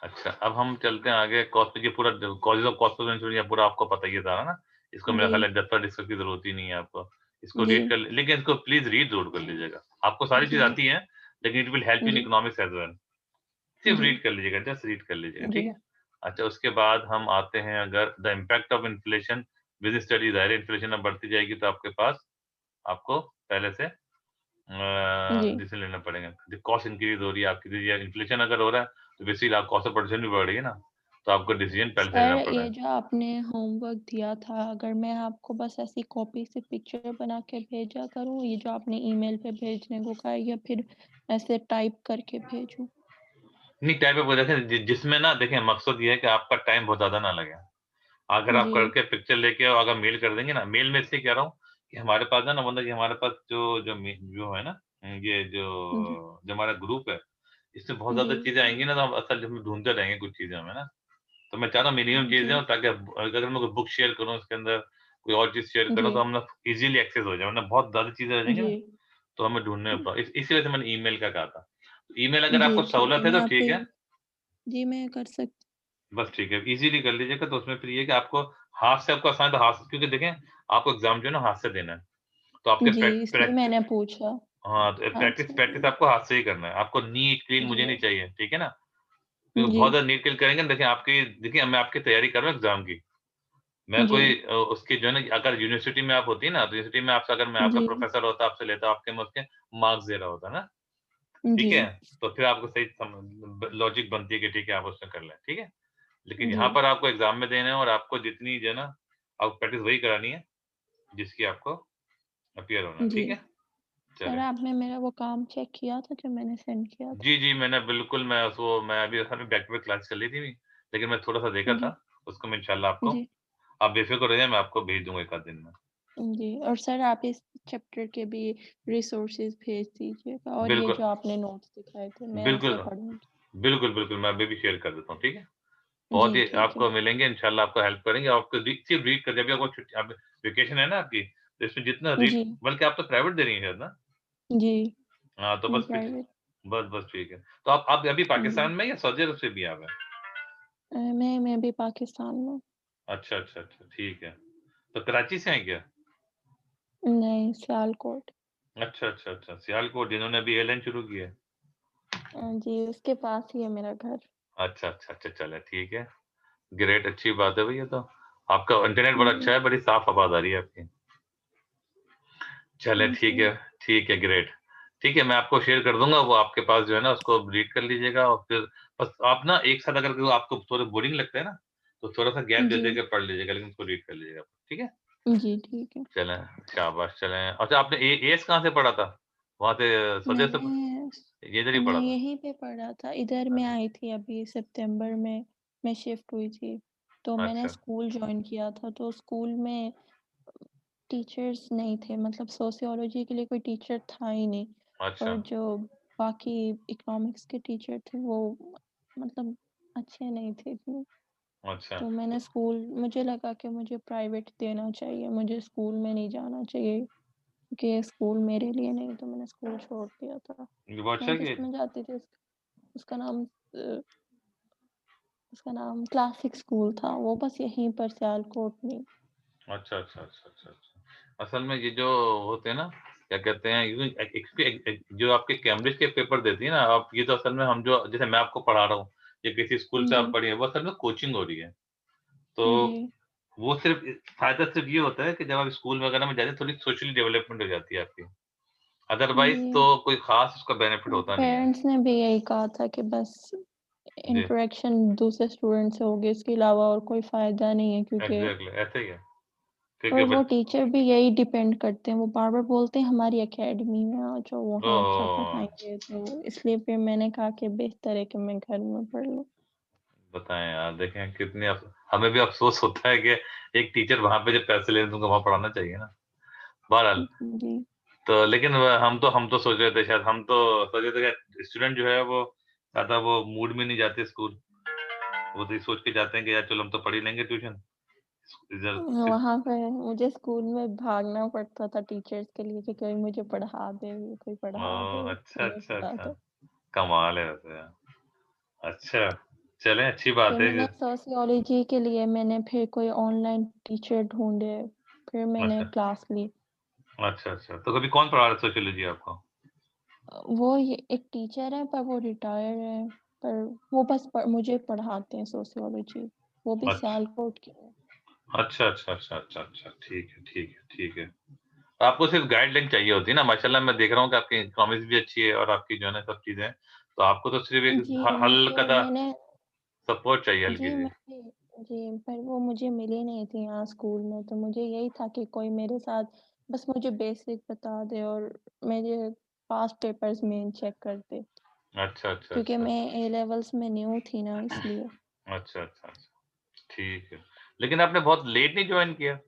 अच्छा अब हम चलते हैं आगे। कॉस्ट ये पूरा causes of cost of insurance ये पूरा आपको पता ही है सारा ना। इसको मेरा जी, ख्याल है दफ्तर डिस्कस की जरूरत ही नहीं है आपको। इसको जी, रीड कर लेकिन इसको प्लीज रीड जरूर कर लीजिएगा। आपको सारी चीज जी, आती है लेकिन इट विल हेल्प इन जी, इकोनॉमिक्स एज वेल। सिर्फ जी, रीड कर लीजिएगा, जस्ट रीड कर लीजिएगा, ठीक जी, है। अच्छा उसके बाद हम आते हैं अगर the impact of inflation with study. ज़ाहिर है इन्फ्लेशन अब बढ़ती जाएगी तो आपके पास आपको पहले से जी। डिसीजन लेना पड़ेगा। जो कॉस्ट इंक्रीज हो रही है आपकी, या इन्फ्लेशन अगर हो रहा है तो बेसिकली आप कॉस्ट ऑफ प्रोडक्शन भी बढ़ रही है ना, तो आपको डिसीजन पहले से लेना सर, पड़ा ये है। जो आपने होमवर्क दिया था, अगर मैं आपको बस ऐसी कॉपी से पिक्चर बना के भेजा करूँ, ये जो आपने ईमेल पे भेजने को कहा है, या फिर ऐसे टाइप करके भेजूँ? नहीं टाइप ऑफ देखें जिसमें ना देखें मकसद ये है कि आपका टाइम बहुत ज्यादा ना लगे। अगर आप जी, करके पिक्चर लेके आओ, अगर मेल कर देंगे ना, मेल में इसलिए कह रहा हूँ कि हमारे पास ना मतलब कि हमारे पास जो है ना, ये जी, जो हमारा ग्रुप है, इसमें बहुत जी, ज़्यादा चीज़ें आएँगी ना, तो हम असल में ढूँढते रहेंगे कुछ चीज़ें हमें ना। तो मैं चाह रहा हूँ मिनिमम चीज़ें जी, हो ताकि अगर मैं कोई बुक शेयर करूँ उसके अंदर, कोई और चीज़ शेयर करूँ तो जी, हम ना ईज़िली एक्सेस हो जाए, वरना बहुत ज़्यादा चीज़ें आ जाएँगी जी, ना, तो हमें ढूँढने में इसी वजह से मैंने ईमेल का कहा था। ईमेल अगर जी, आपको ठीक है, सहूलत है मैं तो आपको ठीक है, जी, मैं कर सकती बस ठीक है, ईज़िली कर लीजिएगा तो उसमें फिर ये है कि आपको हाथ से आपको आसान है तो हाथ से, क्योंकि देखें आपको एग्ज़ाम जो है ना हाथ से देना है। तो आपके जी, इसलिए मैंने पूछा। हाँ, तो हाँ प्रैक्टिस जी, प्रैक्टिस आपको हाथ से ही करना है। आपको नीट क्लीन मुझे नहीं जी, चाहिए, ठीक है ना? क्योंकि जी, बहुत ज़्यादा नीट क्लीन करेंगे ना, देखिए मैं आपकी तैयारी कर रहा हूँ एग्ज़ाम की। मैं जी, कोई उसकी जो है ना, अगर यूनिवर्सिटी में आप होती है ना, तो यूनिवर्सिटी में आपसे अगर मैं आपका जी, प्रोफ़ेसर होता, आपसे लेता, आपके मैं उसके मार्क्स दे रहा होता ना, जी, ठीक है? तो फिर आपको सही लॉजिक बनती है कि ठीक है, आप उसमें कर लें, ठीक है? लेकिन जी, यहाँ पर आपको एग्ज़ाम में देना है और आपको जितनी जो है ना, आपको प्रैक्टिस वही करानी है, जिसकी आपको अपीयर होना है, जी। ठीक है? सर, चलें। आपने मेरा वो काम चेक किया था जो मैंने सेंड किया था? जी, जी, मैंने बिल्कुल मैं अभी असल में बैक टू बैक क्लास चल रही थी, लेकिन मैं थोड़ा-सा देखा था, जी, उसको मैं इंशाल्लाह आपको जी, आप बेफ़िक्र रहिए, मैं आपको भेज दूँगा 1 आध दिन में। जी। और सर, आप इस चैप्टर के भी रिसोर्सेज़ भेज दीजिएगा, और ये बिल्कुल, जो आपने नोट्स दिखाए थे, मैं बिल्कुल, उसे पढ़ूँगी। बिल्कुल, बिल्कुल, मैं अभी भी शेयर कर देता हूँ, ठीक है? जी, बहुत ही ठीक है। आपको मिलेंगे इंशाल्लाह, आपको हेल्प करेंगे, आपको सिर्फ रीड कर जब भी आपको छुट्टी अब वेकेशन है ना आपकी, तो इसमें जितना रीड जी, बल्कि आप तो प्राइवेट दे रही हैं शायद ना? जी, हाँ, तो मैं बस फिर प्राइवेट। बस ठीक है। तो आप अभी जी। पाकिस्तान में या सऊदी अरब से भी आप हैं? मैं भी पाकिस्तान में। अच्छा, अच्छा, अच्छा, ठीक है। तो कराची से हैं क्या? नहीं, सियालकोट। अच्छा, अच्छा, अच्छा, सियालकोट जिन्होंने अभी एयरलाइन शुरू की है। जी, उसके पास ही है मेरा घर। अच्छा, अच्छा, अच्छा, चलें ठीक है। ग्रेट, अच्छी बात है भई ये तो। आपका इंटरनेट बड़ा जी, अच्छा है, बड़ी साफ आवाज़ आ रही है आपकी। चलें जी, ठीक है, ग्रेट। ठीक है, मैं आपको शेयर कर दूँगा, वो आपके पास जो है ना उसको रीड कर लीजिएगा और फिर बस आप ना एक साथ अगर आपको थोड़ा बोरिंग लगता है ना, तो थोड़ा-सा गैप दे जी। दे के पढ़ लीजिएगा, लेकिन उसको रीड कर लीजिएगा, ठीक है? जी, ठीक है। चलें, शाबाश चलें। अच्छा आपने एएस कहाँ से पढ़ा था? वहाँ से स्वदेश से मैंने ये इधर ही पढ़ा नहीं था? यहीं पे पढ़ा था। इधर मैं आई थी अभी सितंबर में, मैं शिफ्ट हुई थी। तो मैंने अच्छा, स्कूल जॉइन किया था, तो स्कूल में टीचर्स नहीं थे, मतलब सोशियोलॉजी के लिए कोई टीचर था ही नहीं। अच्छा, और जो बाकी इकोनॉमिक्स के टीचर थे वो मतलब अच्छे नहीं थे इतने। अच्छा, तो मैंने स्कूल, मुझे लगा कि मुझे प्राइवेट देना चाहिए, मुझे स्कूल में नहीं जाना चाहिए क्योंकि ये स्कूल मेरे लिए नहीं, तो मैंने स्कूल छोड़ दिया था। ये बहुत अच्छा मैं किया। जिसमें जाती थी उसका नाम उसका नाम क्लासिक स्कूल था, वो बस यहीं पर सियालकोट में। अच्छा, अच्छा, अच्छा, अच्छा, अच्छा। असल में ये जो होते हैं ना, क्या कहते हैं, यूँ जो आपके कैम्ब्रिज के पेपर देती है ना, आप ये तो असल में हम जो जैसे मैं आपको पढ़ा रहा हूँ, या किसी स्कूल से जी, आप पढ़ी हैं, वो असल में कोचिंग हो रही है। तो जी, वो सिर्फ़ फ़ायदा सिर्फ़ ये होता है कि जब आप स्कूल वगैरह में जाते हैं, थोड़ी सोशली डेवलपमेंट हो जाती है आपकी। अदरवाइज़ जी। तो कोई ख़ास उसका बेनिफिट होता नहीं है। पेरेंट्स ने भी यही कहा था कि बस जी, इंटरेक्शन दूसरे स्टूडेंट से होगी, इसके अलावा और कोई फ़ायदा नहीं है क्योंकि एग्ज़ैक्टली ऐसे ही है। क्योंकि और वो बच टीचर भी यही डिपेंड करते हैं, वो बार-बार बोलते हैं हमारी एकेडमी में आ जाओ, वहाँ अच्छा ओह! पढ़ाएँगे, तो इसलिए फिर मैंने कहा कि बेहतर है कि मैं घर में पढ़ लूँ। बताएँ यार, देखें कितनी अफ हमें भी अफ़सोस होता है कि एक टीचर वहाँ पे जब पैसे ले रहे हैं, तो उनको वहाँ पढ़ाना चाहिए ना। बहरहाल, जी। तो लेकिन हम तो सोच रहे थे शायद हम तो सोच रहे थे कि स्टूडेंट जो है वो ज़्यादा वो मूड में नहीं जाते स्कूल। वो तो ये सोच के जाते हैं कि यार चलो हम तो पढ़ ही लेंगे ट्यूशन। इधर इस वहाँ पे मुझे स्कूल में भागना पड़ता था टीचर्स के लिए कि कोई मुझे पढ़ा दे, कोई पढ़ा दे, ओह! अच्छा, मुझे अच्छा, पढ़ा अच्छा। दे। कमाल है वैसे यार। अच्छा, चलें अच्छी बात फिर है मैंने ये सोशियोलॉजी के लिए मैंने फिर कोई ऑनलाइन टीचर ढूँढे, फिर मैंने अच्छा, क्लास ली। अच्छा, अच्छा। तो कभी कौन पढ़ा रहा है सोशियोलॉजी आपको? वो ये एक टीचर है पर वो रिटायर है, पर वो बस मुझे पढ़ाते हैं सोशियोलॉजी, वो भी अच्छा। सियालकोट के हैं। अच्छा, अच्छा, अच्छा, अच्छा, अच्छा। ठीक है, ठीक है, ठीक है। आपको सिर्फ़ गाइडलाइन चाहिए होती है ना, माशाल्लाह मैं देख रहा हूँ कि आपकी इकोनॉमिक्स भी अच्छी है और आपकी जो है ना सब चीज़ें, तो आपको तो सिर्फ़ एक जी, ह हल्का-सा मैंने सपोर्ट चाहिए जी, हल्की-सी। मैंने जी, पर वो मुझे मिली नहीं थी यहाँ स्कूल में, तो मुझे यही था कि कोई मेरे साथ बस मुझे बेसिक बता दे और मेरे पास्ट पेपर्स मेन चेक कर दे, अच्छा, अच्छा, क्योंकि अच्छा। मैं ए लेवल्स में न्यू थी ना इसलिए। अच्छा, अच्छा, अच्छा। ठीक है। लेकिन आपने बहुत लेट नहीं जॉइन किया?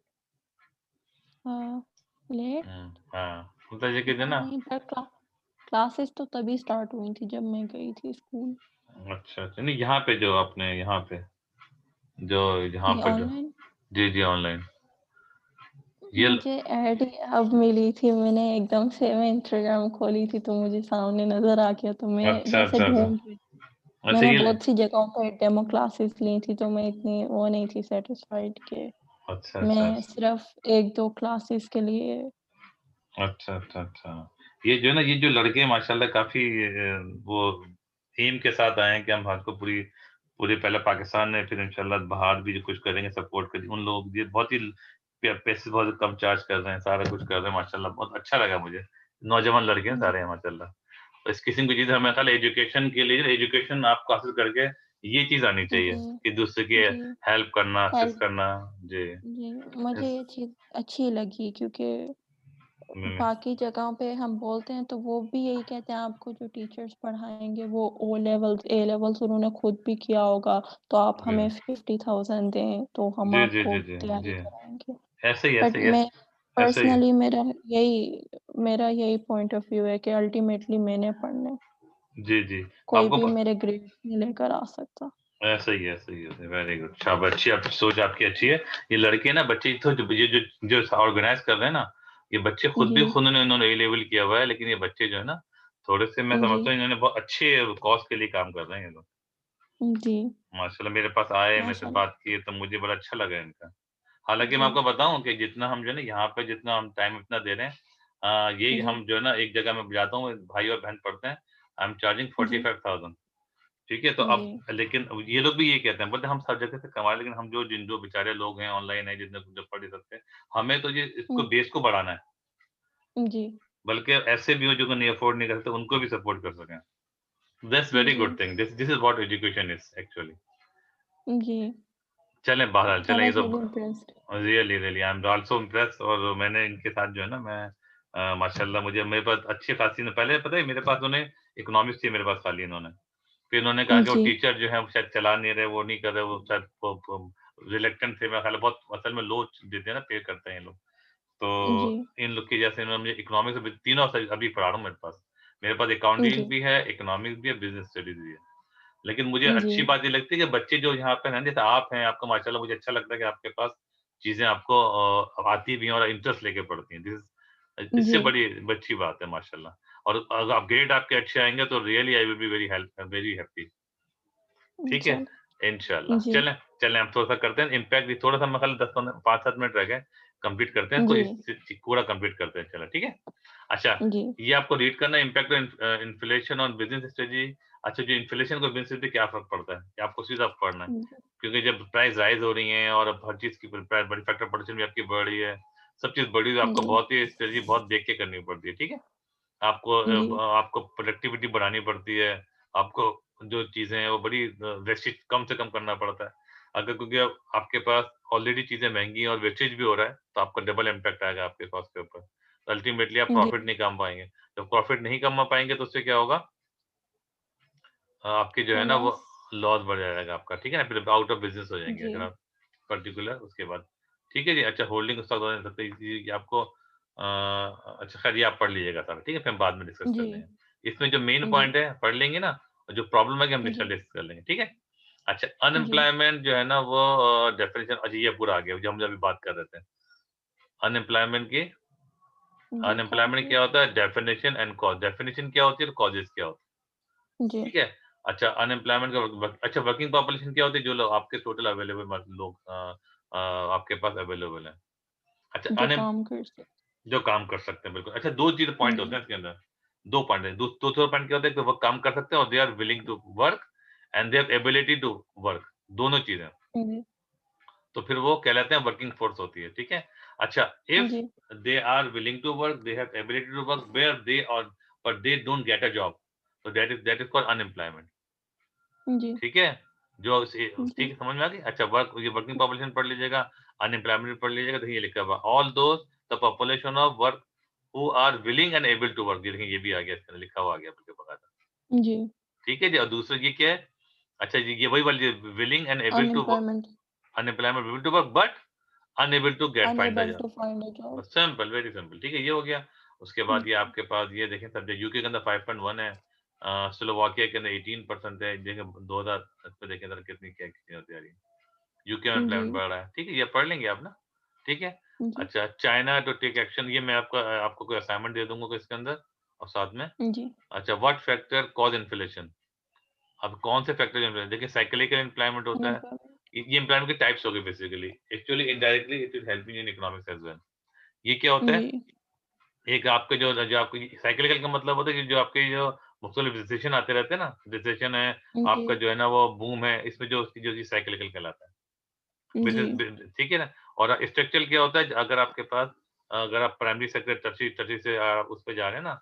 हाँ, लेट हाँ। मतलब ये कहते हैं ना नहीं, पर क्लासेस तो तभी स्टार्ट हुई थी जब मैं गई थी स्कूल। अच्छा, अच्छा। नहीं यहाँ पे जो आपने यहाँ पे जो यहाँ ये पे जो ऑनलाइन जी, जी, ऑनलाइन। ये ल मुझे ऐड ही अब मिली थी, मैंने एकदम से मैं इंस्टाग्राम खोली थी तो मुझे सामने नज़र आ गया, तो मैं अच्छा, वैसे अच्छा, अच्छा। ढूँढ रही थी। अच्छा मैंने ये ले बहुत सी जगहों पे डेमो क्लासेस ली थी, तो मैं इतनी वो नहीं थी सैटिस्फाइड कि अच्छा, अच्छा, मैं अच्छा। सिर्फ़ 1-2 क्लासेस के लिए। अच्छा, अच्छा, अच्छा। ये जो है ना, ये जो लड़के माशाल्लाह काफ़ी वो एम के साथ आए हैं कि हम भारत को पूरी पूरे पहले पाकिस्तान में फिर इंशाल्लाह बाहर भी जो कुछ करेंगे सपोर्ट करेंगे। उन लोग ये बहुत ही पैसे बहुत कम चार्ज कर रहे हैं, सारा कुछ कर रहे हैं माशाल्लाह बहुत अच्छा लगा मुझे। नौजवान लड़के हैं जी, सारे माशाल्लाह। तो इस किस्म की चीज़ हमें ख़्याल एजुकेशन के लिए एजुकेशन आपको हासिल करके ये चीज़ आनी चाहिए जी, कि दूसरे की जी, हेल्प करना, असिस्ट हेल्प करना। जी। जी, मुझे इस ये चीज़ अच्छी लगी क्योंकि में बाकी जगहों पे हम बोलते हैं तो वो भी यही कहते हैं आपको जो टीचर्स पढ़ाएँगे वो ओ लेवल्स, ए लेवल्स उन्होंने खुद भी किया होगा, तो आप जी। हमें 50,000 दें, तो हम जी, जी, जी, आपको जी, तैयारी जी। कराएँगे। ऐसे ही, बट ऐसे ही, मैं ऐसे ही। पर्सनली मेरा यही पॉइंट ऑफ व्यू है कि अल्टीमेटली मैंने पढ़ना है, जी, जी। कोई आपको भी प मेरे ग्रेड्स नहीं लेकर आ सकता। ऐसे ही, ऐसे ही, ऐसे वेरी गुड। शाबाश अच्छी आपकी सोच आपकी अच्छी है। ये लड़के ना बच्चे तो जो ये जो ऑर्गेनाइज़ कर रहे हैं ना, ये बच्चे खुद भी जी, खुद ने इन्होंने ए लेवल किया हुआ है, लेकिन ये बच्चे जो है ना, थोड़े-से मैं जी, समझता हूँ इन्होंने बहुत अच्छे कॉज़ के लिए काम कर रहे हैं ये लोग। जी, माशाल्लाह मेरे पास आए, मेरे से माशाल्लाह। बात किए, तो मुझे बड़ा अच्छा लगा इनका। हालाँकि मैं जी, आपको बताऊँ कि जितना हम जो है ना यहाँ पे जितना हम टाइम इतना दे रहे हैं यही जी, हम जो है ना एक जगह मैं जाता हूँ, भाई और बहन पढ़ते हैं, आई एम चार्जिंग जी, 45,000 ठीक है? तो जी, अब लेकिन अब ये लोग भी ये कहते हैं, बोलते हैं हम सब जगह से कमा रहे हैं, लेकिन हम जो बेचारे लोग हैं, ऑनलाइन हैं, जितने जो पढ़ नहीं सकते, हमें तो ये इसको हुँ, बेस को बढ़ाना है। जी, बल्कि ऐसे भी हो जो नहीं अफोर्ड नहीं करते, उनको भी सपोर्ट कर सकें। दैट्स वेरी जी। Good thing, this is what education is actually. जी। चलें बहरहाल, आई चलें ये वाज़ तो really impressed. Really really I am also impressed. और मैंने इनके साथ जो है ना, मैं माशाल्लाह मुझे मेरे पास अच्छी खासी न, पहले पता है मेरे पास उन्हें इकोनॉमिक्स थी मेरे पास खाली इन्होंने। फिर उन्होंने कहा कि वो जी। टीचर जो है वो शायद चला नहीं रहे, वो नहीं कर रहे, वो शायद रिलेक्टेंट थे, मैं ख्याल है बहुत असल में लो देते हैं ना, पे करते हैं ये लोग। तो जी। इन लोग की जैसे इन्होंने मुझे इकोनॉमिक्स भी तीनों अभी पढ़ा रहा हूँ मेरे पास। मेरे पास जी। अकाउंटिंग भी है, इकोनॉमिक्स भी है, बिज़नेस स्टडीज़ भी है। लेकिन मुझे जी। अच्छी बात ये लगती है कि बच्चे जो यहाँ पे हैं, जैसे आप हैं, आपका माशाल्लाह मुझे अच्छा लगता है कि आपके पास चीज़ें आपको आती भी हैं और इंटरेस्ट लेके पढ़ती हैं। इससे जी। बड़ी अच्छी बात है माशाल्लाह। और अगर ग्रेड आपके अच्छे आएँगे तो really I will be very happy. ठीक है? चलो। इंशाल्लाह। जी। चलें चलें हम थोड़ा-सा करते हैं इम्पैक्ट, थोड़ा-सा मैं ख़ाली 10-15 5-7 मिनट रह गए, कंप्लीट करते हैं इसको, जी। पूरा कंप्लीट करते हैं, चलो ठीक है? अच्छा, जी। ये आपको रीड करना है, impact inflation on business strategy. अच्छा, जो इन्फ्लेशन को बिज़नेस पे क्या फ़र्क पड़ता है, ये आपको सीधा पढ़ना है। जी। क्योंकि जब प्राइस राइज़ हो रही हैं और अब हर चीज़ की प्राइस बड़ी, फैक्टर प्रोडक्शन भी आपकी बढ़ रही है, सब चीज़ बढ़ी, तो आपको जी। बहुत ही स्ट्रेटजी बहुत देख के करनी पड़ती है, ठीक है? जी। आपको प्रोडक्टिविटी बढ़ानी पड़ती है, आपको जो चीज़ें हैं वो बड़ी वेस्टेज कम से कम करना पड़ता है। अगर क्योंकि अब आपके पास ऑलरेडी चीज़ें महँगी हैं और वेस्टेज भी हो रहा है, तो आपका डबल इम्पैक्ट आएगा आपके कॉस्ट के ऊपर। तो अल्टीमेटली आप जी। प्रॉफिट नहीं कमा पाएँगे। जब प्रॉफिट नहीं कमा पाएँगे तो उससे क्या होगा, आपकी जो है ना वो लॉस। लॉस बढ़ जाएगा आपका, ठीक है ना? फिर आउट ऑफ बिज़नेस हो जाएँगे जी। अगर आप पर्टिकुलर उसके बाद। ठीक है जी, अच्छा होल्डिंग स्टॉक हो सकता है ये आपको अच्छा ख़ैर ये आप पढ़ लीजिएगा सारा, ठीक है? फिर हम बाद में डिस्कस कर जी। लेंगे। इसमें जो मेन जी। पॉइंट है पढ़ लेंगे ना, जो प्रॉब्लम है कि हम जी। डिस्कस कर लेंगे, ठीक है? अच्छा, जी। अनएम्प्लॉयमेंट जो है ना वो डेफिनिशन, अच्छा ये पूरा आ गया जो हम अभी बात कर रहे थे। अनएम्प्लॉयमेंट की जी, क्या अनएम्प्लॉयमेंट होती है? क्या होता है? Definition and cause. डेफिनिशन क्या होती है और कॉजेज़ क्या होती जी। है, ठीक है? अच्छा, अनएम्प्लॉयमेंट का अच्छा, वर्किंग पॉपुलेशन क्या होती है? जो लोग आपके टोटल अवेलेबल लोग आपके पास अवेलेबल हैं। अच्छा, जो काम कर सक। जो काम कर सकते हैं, बिल्कुल। अच्छा, 2 चीज़ पॉइंट होते जी। हैं इसके अंदर, 2 पॉइंट है। 2 पॉइंट क्या होता है कि वो काम कर सकते हैं और they are willing to work and they have ability to work, दोनों चीज़ें। जी। तो फिर वो कहलाते हैं वर्किंग फोर्स होती है, ठीक है? अच्छा, इफ जी। They are willing to work, they have ability to work where they और but they don't get a job, so that is called unemployment, जी। ठीक है? जो से ठीक जी। है, समझ में आ गई? अच्छा, ये वर्किंग पॉपुलेशन पढ़ लीजिएगा, अनएम्प्लॉयमेंट भी पढ़ लीजिएगा, देखिए ये लिखा हुआ all those the population of work who are willing and able to work, ये देखिए ये भी आ गया इसके अंदर लिखा हुआ आ गया बिल्कुल बकायदा, जी। ठीक है जी? और दूसरा ये क्या है? अच्छा जी, ये वही वाली विलिंग एंड एबल टू व unemployment. Unemployment able to work but unable to get find the unable job. To find a job. बस सिंपल, वेरी सिंपल, ठीक है? ये हो गया। उसके बाद ये जी। आपके पास ये देखें सब्जेक्ट, यूके के अंदर 5.1 है, स्लोवाकिया के अंदर 18% है, देखें 2000 इसमें देखें ज़रा कितनी क्या कितनी होती जा रही है। यूके में जी। एम्प्लॉयमेंट बढ़ रहा है, ठीक है? ये पढ़ लेंगे आप ना, ठीक है? जी। अच्छा, चाइना टू टेक एक्शन, ये मैं आपको कोई असाइनमेंट दे दूँगा इसके अंदर और साथ में जी। अच्छा, व्हाट फैक्टर कॉज़ इन्फ्लेशन? अब कौन से फैक्टर इन्फ्लुएंस, देखिए साइक्लिकल एम्प्लॉयमेंट होता है। अनएम्प्लॉयमेंट। ये एम्प्लॉयमेंट के टाइप्स हो गए basically. Actually indirectly it is helping in economics as well. ये क्या होता है? जी। एक आपके जो आपकी साइक्लिकल का मतलब होता है कि जो आपके जो मुख्तलिफ रिसेशन आते रहते हैं ना, रिसेशन है, जी। आपका जो है ना वो बूम है, इसमें जो उसकी जो चीज़ साइक्लिकल कहलाता है। जी। ठीक है ना? और स्ट्रक्चरल क्या होता है, अगर आपके पास अगर आप प्राइमरी सेक्टर टर्शियरी से उस पे जा रहे हैं ना,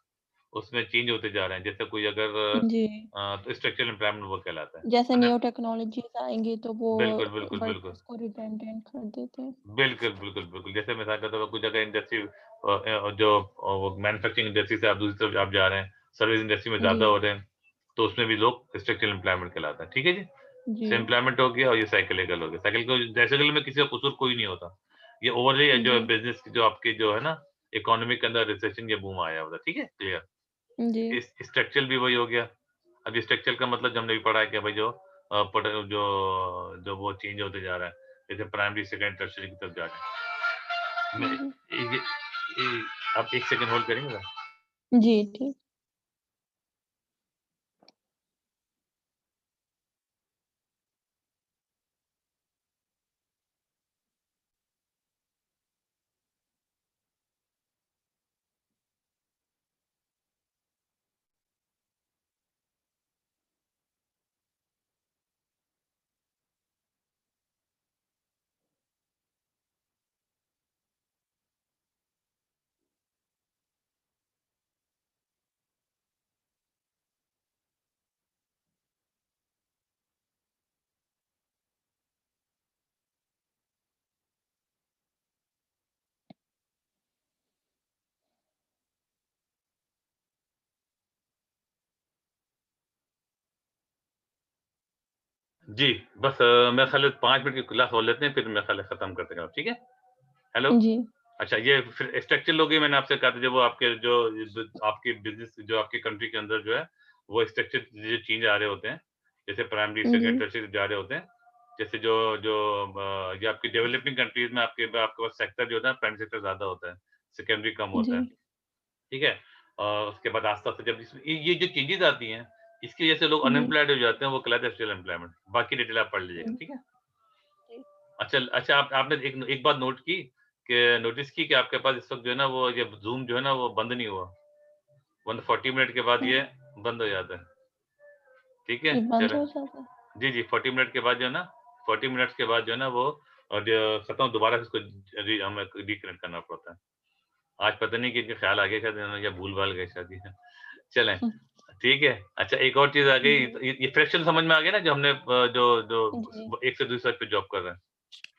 उसमें चेंज होते जा रहे हैं। जैसे कोई अगर जी। तो स्ट्रक्चरल एम्प्लॉयमेंट वो कहलाता है। जैसे अन्य न्यू टेक्नोलॉजीज़ आएँगी तो वो बिल्कुल, बिल्कुल, बिल्कुल। वर्कर्स को रिटेंटेंट कर देते हैं। बिल्कुल, बिल्कुल, बिल्कुल। जैसे मिसाल के तौर पे कुछ जगह इंडस्ट्री जो वो मैन्युफैक्चरिंग इंडस्ट्री से आप दूसरी तरफ आप जा रहे हैं, सर्विस इंडस्ट्री में जी। ज़्यादा हो रहे हैं, तो उसमें भी लोग स्ट्रक्चरल एम्प्लॉयमेंट कहलाता है। ठीक है जी? जी। एम्प्लॉयमेंट हो गया और ये साइक्लिकल हो गया। साइक्लिकल में किसी का कसूर कोई नहीं होता। ये ओवरली जो जी। बिज़नेस की जो आपकी जो है ना, इकोनॉमी के अंदर रिसेशन या बूम आया हुआ था। ठीक है? क्लियर? जी। इस स्ट्रक्चरल भी वही हो गया। अब स्ट्रक्चरल का मतलब जो हमने भी पढ़ा है कि भाई जो पट जो जो वो चेंज होते जा रहा है, जैसे प्राइमरी, सेकेंडरी, टर्शियरी की तरफ जा रहे हैं। मैं जी। ये आप 1 सेकंड होल्ड करेंगे ज़रा? जी, ठीक। जी, बस मेरे ख़्याल है 5 मिनट की क्लास और लेते हैं, फिर मेरे ख़्याल है खत्म करते हैं, ठीक है? हेलो? जी, अच्छा, ये फिर स्ट्रक्चर लोग मैंने आपसे कहा था, जब वो आपके जो आपके बिज़नेस जो आपकी कंट्री के अंदर जो है, वो स्ट्रक्चर जो चेंज आ रहे होते हैं, जैसे प्राइमरी, जी, सेकेंडरी, टर्शियरी जा रहे होते हैं। जैसे जो जो ये आपकी डेवलपिंग कंट्रीज़ में आपके आपके पास सेक्टर जो होता है, प्राइमरी सेक्टर ज़्यादा होता है, सेकेंडरी कम होता जी, है, ठीक है? उसके बाद आस्ते-आस्ते जब इसमें ये जो चेंजेज़ आती हैं, इसकी वजह से लोग जी, अनएम्प्लॉयड हो जाते हैं, वो कहलाता है स्टिल एम्प्लॉयमेंट। बाकी डिटेल आप पढ़ लीजिएगा, जी, ठीक है? जी, अच्छा अच्छा आपने एक बात नोट की कि नोटिस की कि आपके पास इस वक़्त जो है ना वो ये ज़ूम जो है ना वो बंद नहीं हुआ। 140 मिनट के बाद हाँ, ये बंद हो जाता है। ठीक है? ये बंद चलें। हो जाता है। जी, जी 40 मिनट के बाद जो है ना 40 मिनट्स के बाद जो है ना वो ड खत्म दोबारा से इसको हमें रिकनेक्ट करना पड़ता है। आज पता नहीं किनके ख़्याल आ गए शायद इन्होंने या भूल-भाल गए शायद ये। चलें, हुँ, ठीक है। अच्छा एक और चीज़ आ गई जी, ये फ्रैक्शन समझ में आ गया ना जो हमने जो जो जी, एक से दूसरे पे जॉब कर रहे हैं।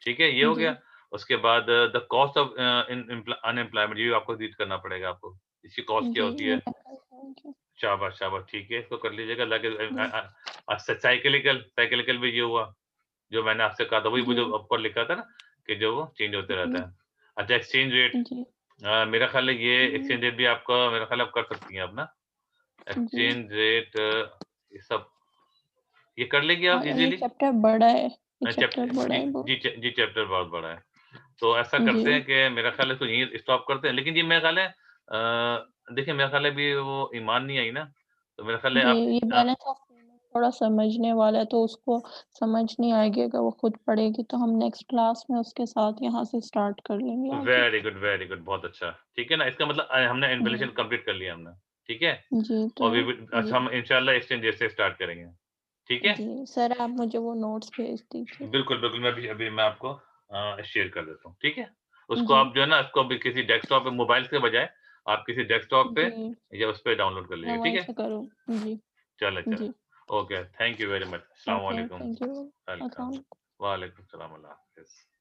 ठीक है, ये हो जी, गया। उसके बाद द कॉस्ट ऑफ अनएम्प्लॉयमेंट ये भी आपको रीड करना पड़ेगा आपको। इसकी कॉस्ट क्या जी, होती ये है? मैं कर पाऊँगी। शाबाश, शाबाश, ठीक है, इसको कर लीजिएगा लाइक जी, साइक्लिकल साइक्लिकल भी ये हुआ, जो मैंने आपसे कहा था, वही वो जो जी, ऊपर लिखा था ना कि जो वो चेंज होते रहता जी, है। अच्छा एक्सचेंज रेट जी, मेरा ख़्याल है ये जी, एक्सचेंज रेट भी आपका मेरा ख़्याल है आप कर सकती हैं आप ना? जी। एक्सचेंज रेट ये सब ये कर लेंगी आप हाँ, ये इज़िली? चैप्टर बड़ा है, ये चैप्टर चैप्टर बड़ा जी है बहुत। जी जी चैप्टर बहुत बड़ा है। तो ऐसा जी, करते हैं कि मेरा ख़्याल है इसको यहीं स्टॉप करते हैं। लेकिन ये मेरा ख़्याल है देखिए मेरा ख़्याल है अभी वो ईमान नहीं आई ना, तो मेरा ख़्याल है जी, आप ये बैलेंस ऑफ पेमेंट थोड़ा समझने वाला है, तो उसको समझ नहीं आएगी अगर वो खुद पढ़ेगी, तो हम नेक्स्ट क्लास में उसके साथ यहाँ से स्टार्ट कर लेंगे आगे। वेरी गुड, बहुत अच्छा। ठीक है ना? इसका मतलब हमने जी, इन्वॉल्यूशन कंप्लीट कर लिया हमने, ठीक है? जी, तो और वी विल जी, अच्छा हम इंशाल्लाह एक्सचेंज जैसे स्टार्ट करेंगे, ठीक है? जी, सर आप मुझे वो नोट्स भेज दीजिए। बिल्कुल, बिल्कुल, मैं अभी मैं आपको शेयर कर देता हूँ, ठीक है? उसको जी, आप जो है ना उसको अभी किसी डेस्कटॉप पे मोबाइल के बजाय आप किसी डेस्कटॉप पे जी, या उस पे डाउनलोड कर मैं लीजिए, ठीक वहीं है? से करूँ। जी, चलें, चलें। जी, okay, thank you very much. अस्सलाम ओके, वालेकुम। Thank you. वेलकम। अस्सलाम वालेकुम सलाम, अल्लाह हाफ़िज़।